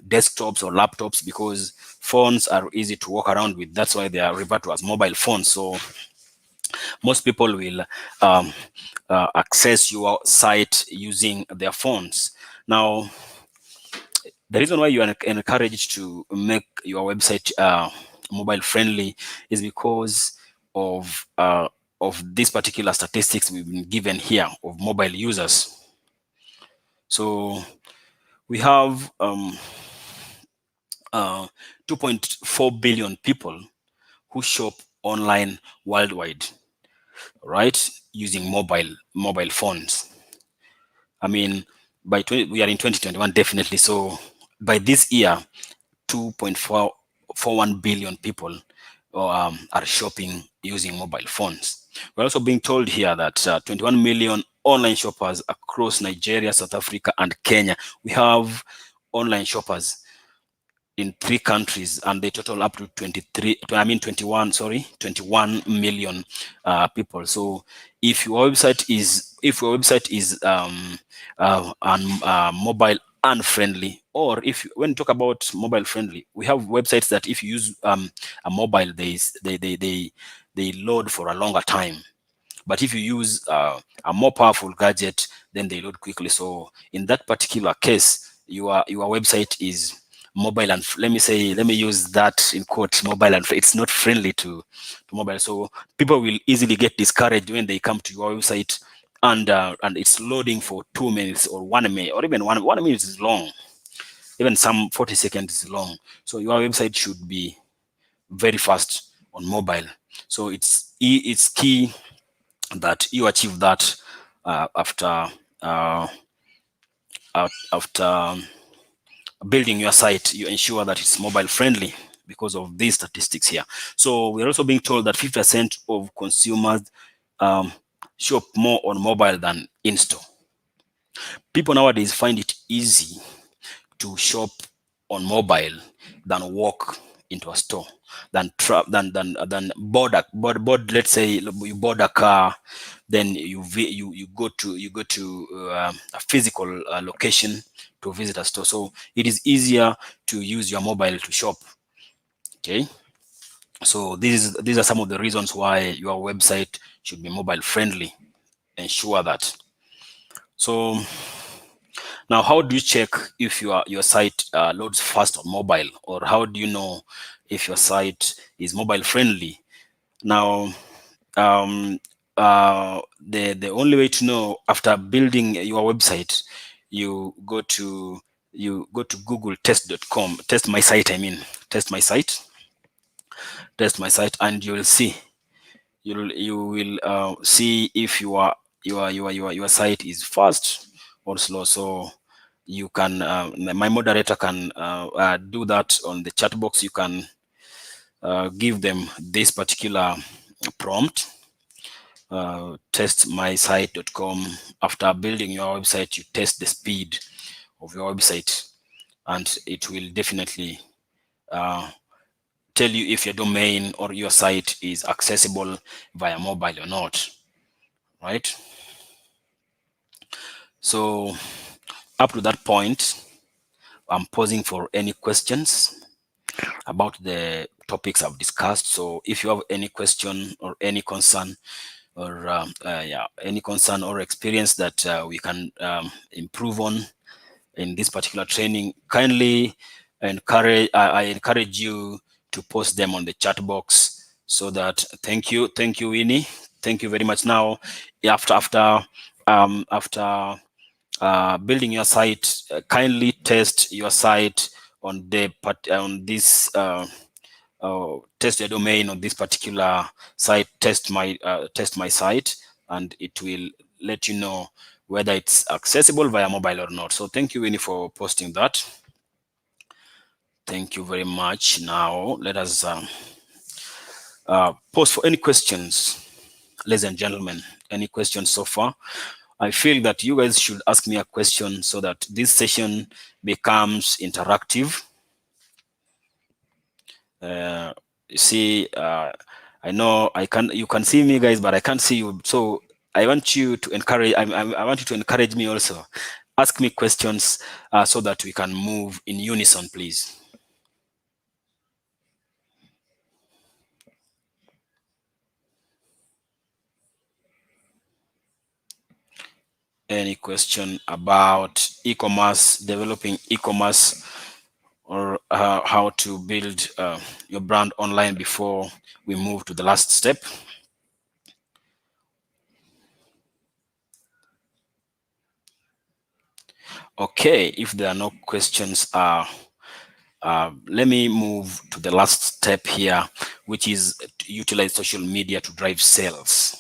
desktops or laptops, because phones are easy to walk around with. That's why they are referred to as mobile phones. So most people will access your site using their phones. Now, the reason why you are encouraged to make your website mobile friendly is because of these particular statistics we've been given here of mobile users. So we have 2.4 billion people who shop online worldwide, right, using mobile phones. I mean, we are in 2021, definitely. So by this year, 2.41 billion people are shopping using mobile phones. We're also being told here that 21 million online shoppers across Nigeria, South Africa, and Kenya. We have online shoppers in 3 countries, and they total up to 21 million people. So if your website is mobile unfriendly, or when you talk about mobile friendly, we have websites that if you use a mobile, they load for a longer time. But if you use a more powerful gadget, then they load quickly. So in that particular case, your website is mobile, and let me use that in quotes, mobile, and it's not friendly to mobile. So people will easily get discouraged when they come to your website and it's loading for 2 minutes or 1 minute, or even one minute is long. Even some 40 seconds is long. So your website should be very fast on mobile. So it's key that you achieve that after building your site. You ensure that it's mobile friendly because of these statistics here. So we're also being told that 50% of consumers shop more on mobile than in store. People nowadays find it easy to shop on mobile than walk into a store, than board. Let's say you board a car, then you go to a physical location to visit a store. So it is easier to use your mobile to shop. Okay, so these are some of the reasons why your website should be mobile friendly. Ensure that. So now, how do you check if your site loads fast on mobile, or how do you know if your site is mobile friendly? Now, the only way to know, after building your website, you go to Google test.com, test my site. I mean, test my site, and you will see. You will see if your site is fast or slow. So you can my moderator can do that on the chat box. You can give them this particular prompt, testmysite.com. After building your website, you test the speed of your website, and it will definitely tell you if your domain or your site is accessible via mobile or not, right? So up to that point, I'm pausing for any questions about the topics I've discussed. So if you have any question or any concern, or any concern or experience that we can improve on in this particular training, kindly encourage I encourage you to post them on the chat box, so that thank you, Winnie, thank you very much. Now after building your site, kindly test your site on the this test your domain on this particular site. Test my site, and it will let you know whether it's accessible via mobile or not. So thank you, Winnie, for posting that. Thank you very much. Now let us post for any questions, ladies and gentlemen. Any questions so far? I feel that you guys should ask me a question so that this session becomes interactive. You see, I know you can see me, guys, but I can't see you. So I want you to encourage. I want you to encourage me also. Ask me questions so that we can move in unison, please. Any question about e-commerce, developing e-commerce, or how to build your brand online before we move to the last step? Okay, if there are no questions, let me move to the last step here, which is to utilize social media to drive sales.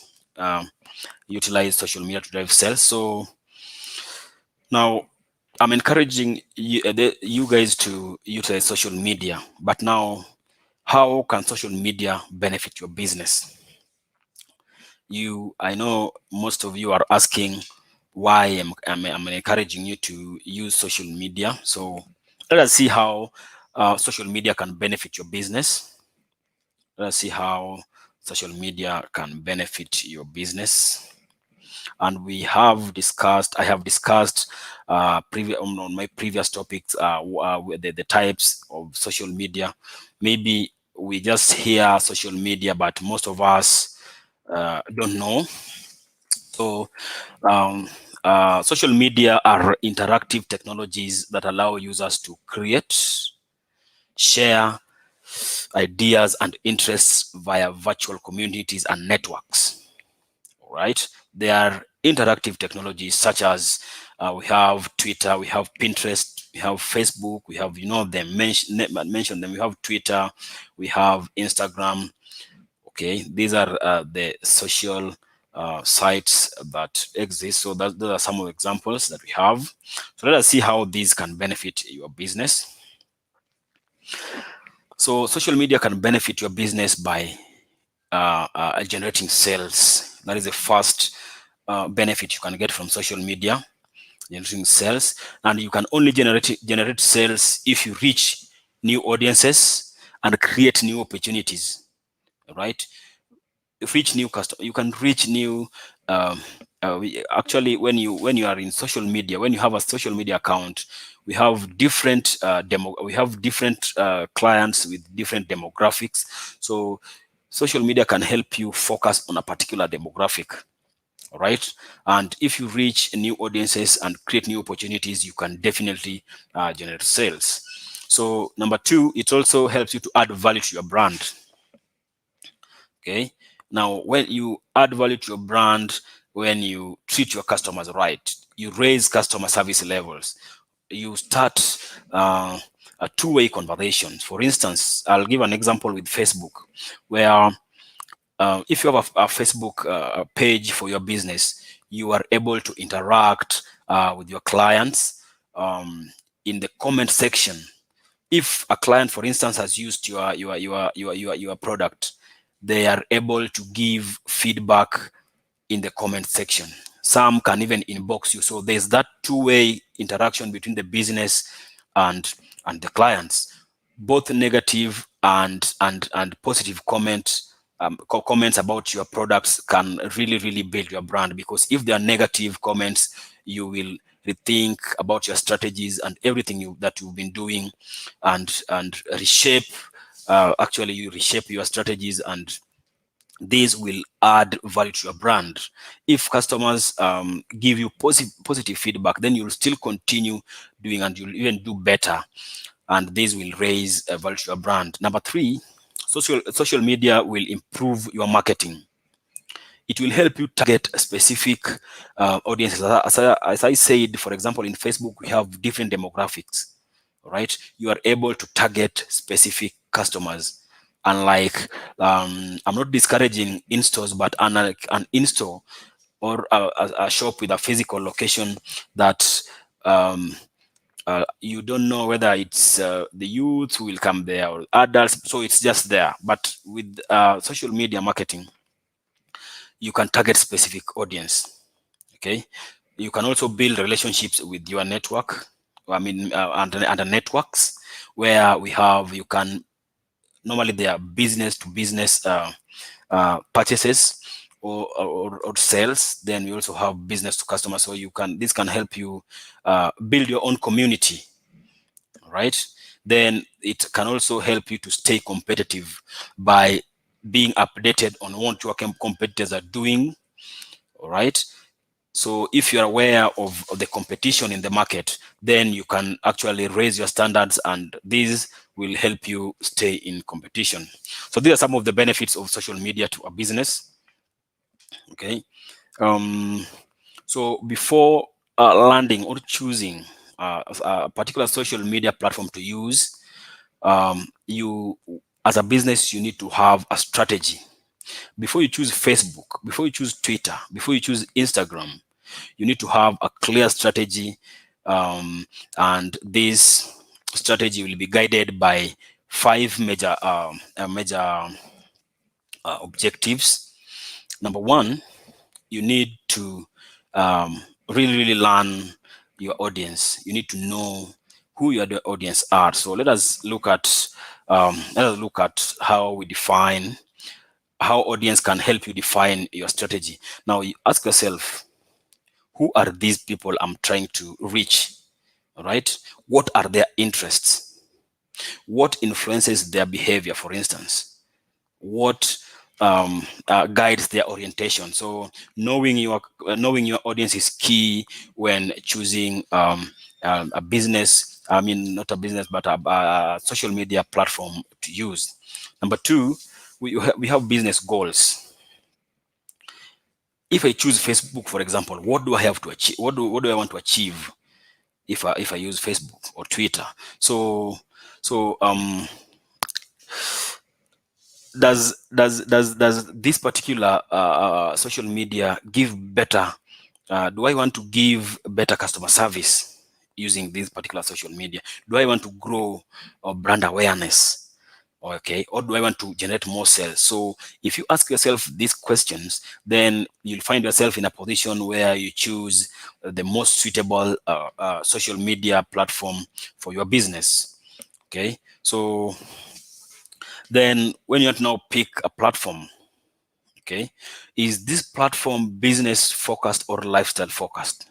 Utilize social media to drive sales. So now I'm encouraging you guys to utilize social media, but now how can social media benefit your business? I know most of you are asking why I'm encouraging you to use social media. So let us see how social media can benefit your business. Let us see how social media can benefit your business. And I have discussed on my previous topics the types of social media. Maybe we just hear social media, but most of us don't know. So social media are interactive technologies that allow users to create, share ideas and interests via virtual communities and networks. All right, they are interactive technologies such as we have Twitter, we have Pinterest, we have Facebook, we have them mention them. We have Twitter, we have Instagram. Okay, these are the social sites that exist. So those are some of the examples that we have. So let us see how these can benefit your business. So social media can benefit your business by generating sales. That is the first benefit you can get from social media, generating sales. And you can only generate sales if you reach new audiences and create new opportunities, right? Reach new customer. You can reach new actually when you are in social media, when you have a social media account, we have different clients with different demographics. So social media can help you focus on a particular demographic. All right, and if you reach new audiences and create new opportunities, you can definitely generate sales. So number two, it also helps you to add value to your brand. Okay, now when you add value to your brand, when you treat your customers right, you raise customer service levels, you start a two-way conversation. For instance, I'll give an example with Facebook, where if you have a Facebook page for your business, you are able to interact with your clients in the comment section. If a client, for instance, has used your product, they are able to give feedback in the comment section. Some can even inbox you. So there's that two-way interaction between the business and the clients. Both negative and positive comments about your products can really build your brand, because if there are negative comments, you will rethink about your strategies and everything that you've been doing, and reshape. Actually, you reshape your strategies, and these will add value to your brand. If customers give you positive feedback, then you'll still continue doing, and you'll even do better, and this will raise value to your brand. Number 3, social media will improve your marketing. It will help you target specific audiences. As I said, for example, in Facebook, we have different demographics, right? You are able to target specific customers. Unlike, I'm not discouraging in-stores, but unlike an in-store or a shop with a physical location that you don't know whether it's the youth who will come there or adults, so it's just there. But with social media marketing, you can target specific audience. Okay, you can also build relationships with your network. I mean, under networks where you can, normally they are business to business purchases or sales. Then we also have business to customer. So this can help you build your own community, right? Then it can also help you to stay competitive by being updated on what your competitors are doing. All right. So if you're aware of the competition in the market, then you can actually raise your standards, and these will help you stay in competition. So these are some of the benefits of social media to a business. Okay. So before landing or choosing a particular social media platform to use, you, as a business, you need to have a strategy. Before you choose Facebook, before you choose Twitter, before you choose Instagram, you need to have a clear strategy, and this strategy will be guided by 5 major objectives. Number 1, you need to really learn your audience. You need to know who your audience are. So let us look at how we define how audience can help you define your strategy. Now you ask yourself, who are these people I'm trying to reach? All right. What are their interests? What influences their behavior, for instance? What guides their orientation? So knowing your audience is key when choosing a business. I mean, not a business, but a social media platform to use. Number 2, we have business goals. If I choose Facebook, for example, what do I have to achieve? What do I want to achieve if I use Facebook or Twitter? So does this particular social media give better? Do I want to give better customer service using this particular social media? Do I want to grow brand awareness? Okay, or do I want to generate more sales? So if you ask yourself these questions, then you'll find yourself in a position where you choose the most suitable social media platform for your business. Okay, so then when you have to now pick a platform, okay, is this platform business focused or lifestyle focused?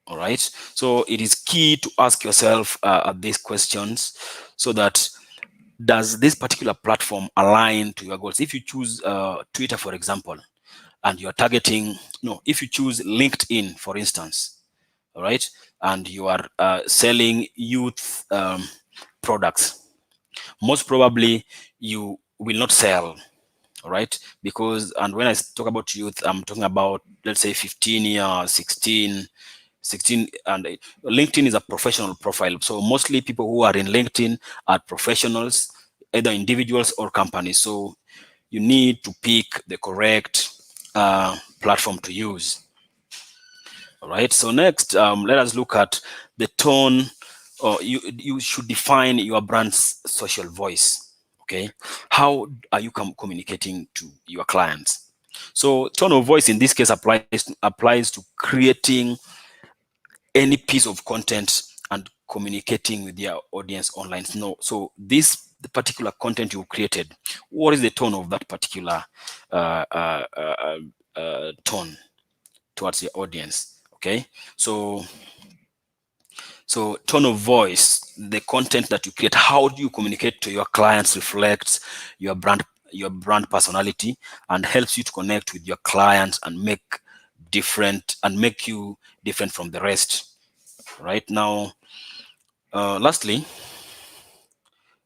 All right, so it is key to ask yourself these questions, so that does this particular platform align to your goals? If you choose Twitter, for example, and you're targeting, no, if you choose LinkedIn, for instance, all right, and you are selling youth products, most probably you will not sell, all right, because, and when I talk about youth, I'm talking about, let's say, 15 years, 16, and LinkedIn is a professional profile. So mostly people who are in LinkedIn are professionals, either individuals or companies. So you need to pick the correct platform to use. All right. So next, let us look at the tone. Or you should define your brand's social voice. Okay. How are you communicating to your clients? So tone of voice in this case applies to creating any piece of content and communicating with your audience online. No, so the particular content you created, what is the tone of that particular tone towards your audience? Okay, so tone of voice, the content that you create, how do you communicate to your clients reflects your brand personality and helps you to connect with your clients and make you different from the rest. Right now, lastly,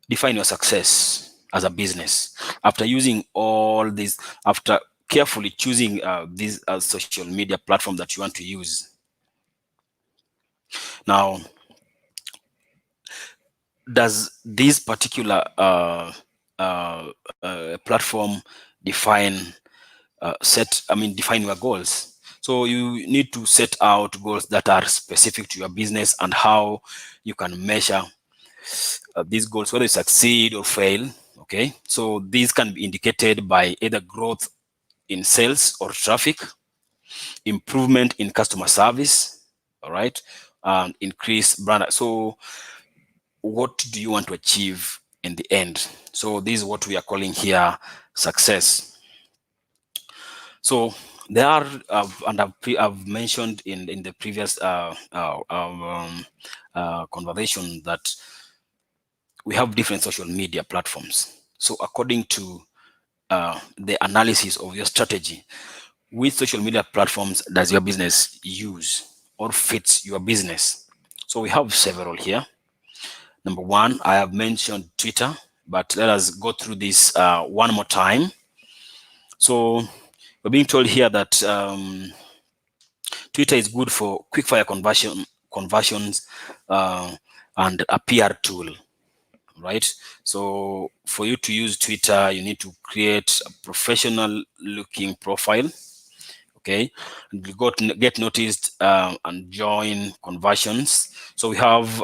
define your success as a business. After using all these, after carefully choosing these social media platform that you want to use. Now, does this particular platform define define your goals? So you need to set out goals that are specific to your business and how you can measure these goals, whether you succeed or fail. Okay, so these can be indicated by either growth in sales or traffic, improvement in customer service, all right, increase brand. So what do you want to achieve in the end? So this is what we are calling here success. So there are, and I've mentioned in the previous conversation that we have different social media platforms. So according to the analysis of your strategy, which social media platforms does your business use or fits your business? So we have several here. Number one, I have mentioned Twitter, but let us go through this one more time. So we're being told here that Twitter is good for quick-fire conversions and a PR tool, right? So for you to use Twitter, you need to create a professional-looking profile. Okay, and you get noticed and join conversions. So we have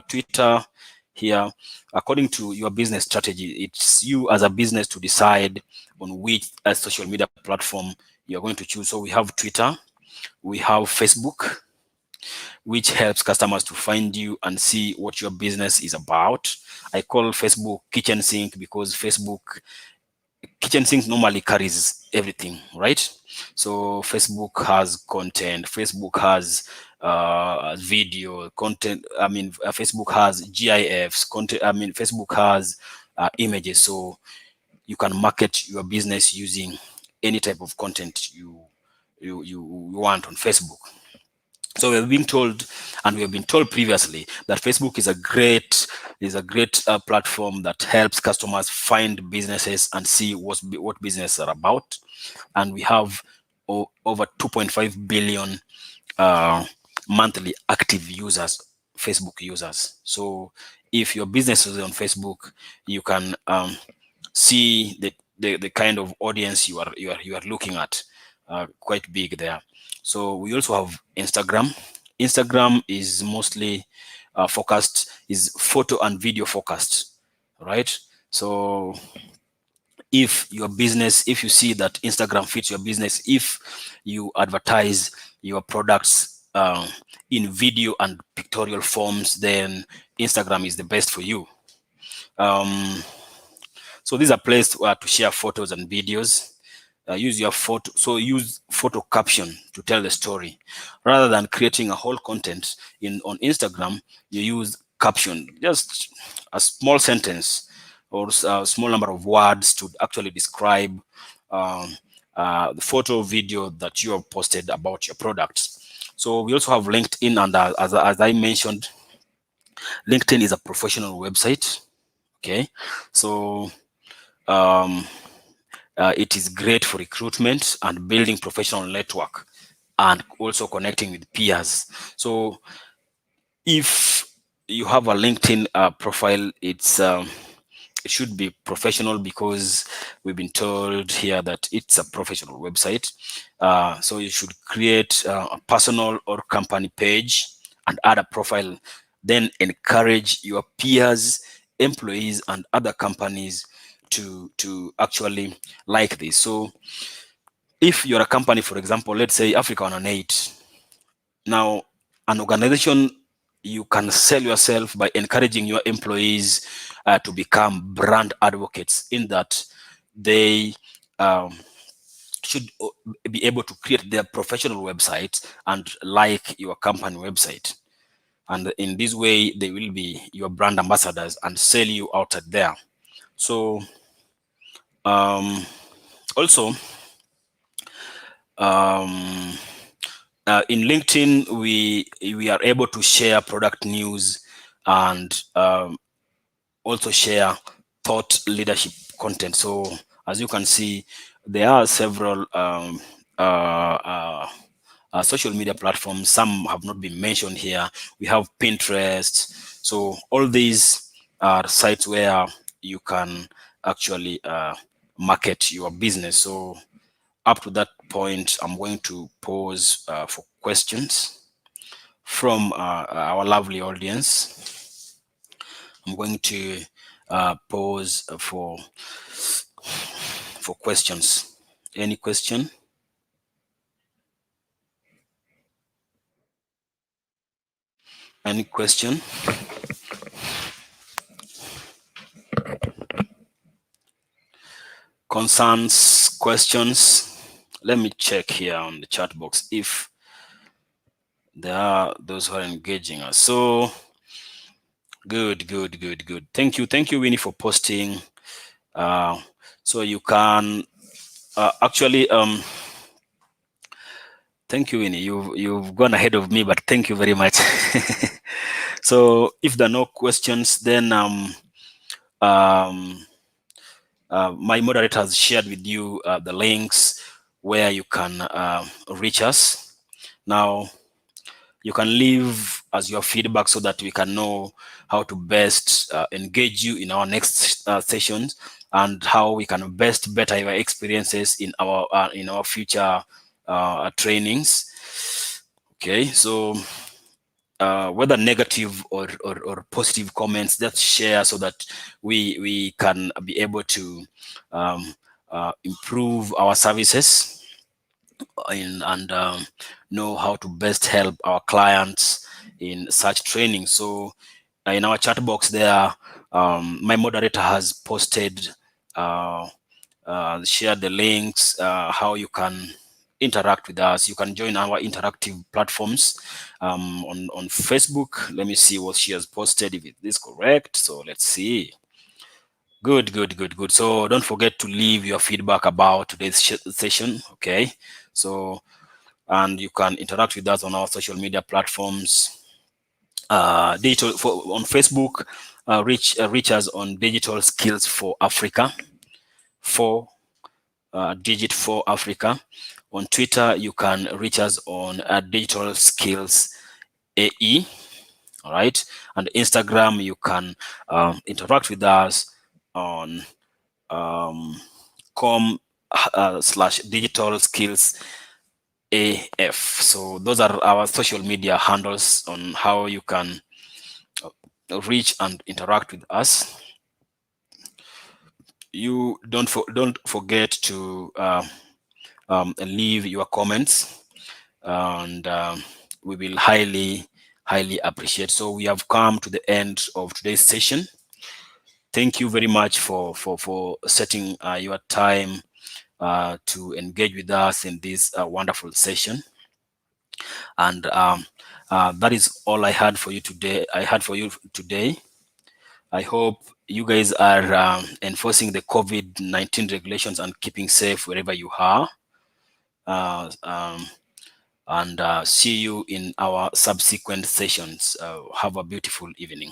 Twitter here. According to your business strategy, it's you as a business to decide on which social media platform you're going to choose. So we have Twitter, we have Facebook, which helps customers to find you and see what your business is about. I call Facebook kitchen sink because kitchen sink normally carries everything, right? So Facebook has content, Facebook has video content. Facebook has GIFs content. Facebook has images. So you can market your business using any type of content you want on Facebook. So we're being told, and we have been told previously, that Facebook is a great platform that helps customers find businesses and see what businesses are about. And we have over 2.5 billion monthly active users, Facebook users. So if your business is on Facebook, you can see the kind of audience you are looking at, quite big there. So we also have Instagram. Instagram is mostly is photo and video focused, right? So if you see that Instagram fits your business, if you advertise your products in video and pictorial forms, then Instagram is the best for you. So these are places to share photos and videos. Use photo caption to tell the story rather than creating a whole content on Instagram. You use caption, just a small sentence or a small number of words to actually describe the photo video that you have posted about your products. So we also have LinkedIn, and as I mentioned, LinkedIn is a professional website. Okay, so it is great for recruitment and building professional network and also connecting with peers. So if you have a LinkedIn profile, it should be professional, because we've been told here that it's a professional website. So you should create a personal or company page and add a profile, then encourage your peers, employees, and other companies to actually like this. So if you're a company, for example, let's say Africa 108, now an organization, you can sell yourself by encouraging your employees to become brand advocates, in that they should be able to create their professional website and like your company website. And in this way, they will be your brand ambassadors and sell you out there. So also, in LinkedIn, we are able to share product news and also share thought leadership content. So as you can see, there are several social media platforms. Some have not been mentioned here. We have Pinterest. So all these are sites where you can actually market your business. So up to that point, I'm going to pause for questions from our lovely audience. I'm going to pause for questions. Any question? Any question? Concerns, questions? Let me check here on the chat box if there are those who are engaging us. So good. Thank you, Winnie, for posting. So you can actually thank you, Winnie. You've gone ahead of me, but thank you very much. So if there are no questions, then my moderator has shared with you the links where you can reach us. Now, you can leave as your feedback so that we can know how to best engage you in our next sessions, and how we can best better your experiences in our future trainings. Okay, so whether negative or positive comments, just share so that we can be able to improve our services and know how to best help our clients in such training. So in our chat box there, my moderator has posted share the links how you can interact with us. You can join our interactive platforms on Facebook. Let me see what she has posted, if it is correct. So let's see. Good. So don't forget to leave your feedback about today's session. Okay, so and you can interact with us on our social media platforms. Digital on Facebook, reach us on Digital Skills for Africa, digit for Africa. On Twitter, you can reach us on Digital Skills AE. All right, and Instagram, you can interact with us on com/digital skills AF. So those are our social media handles on how you can reach and interact with us. You don't forget to leave your comments, and we will highly appreciate. So we have come to the end of today's session. Thank you very much for setting your time to engage with us in this wonderful session. And that is all I had for you today. I hope you guys are enforcing the COVID-19 regulations and keeping safe wherever you are. And see you in our subsequent sessions. Have a beautiful evening.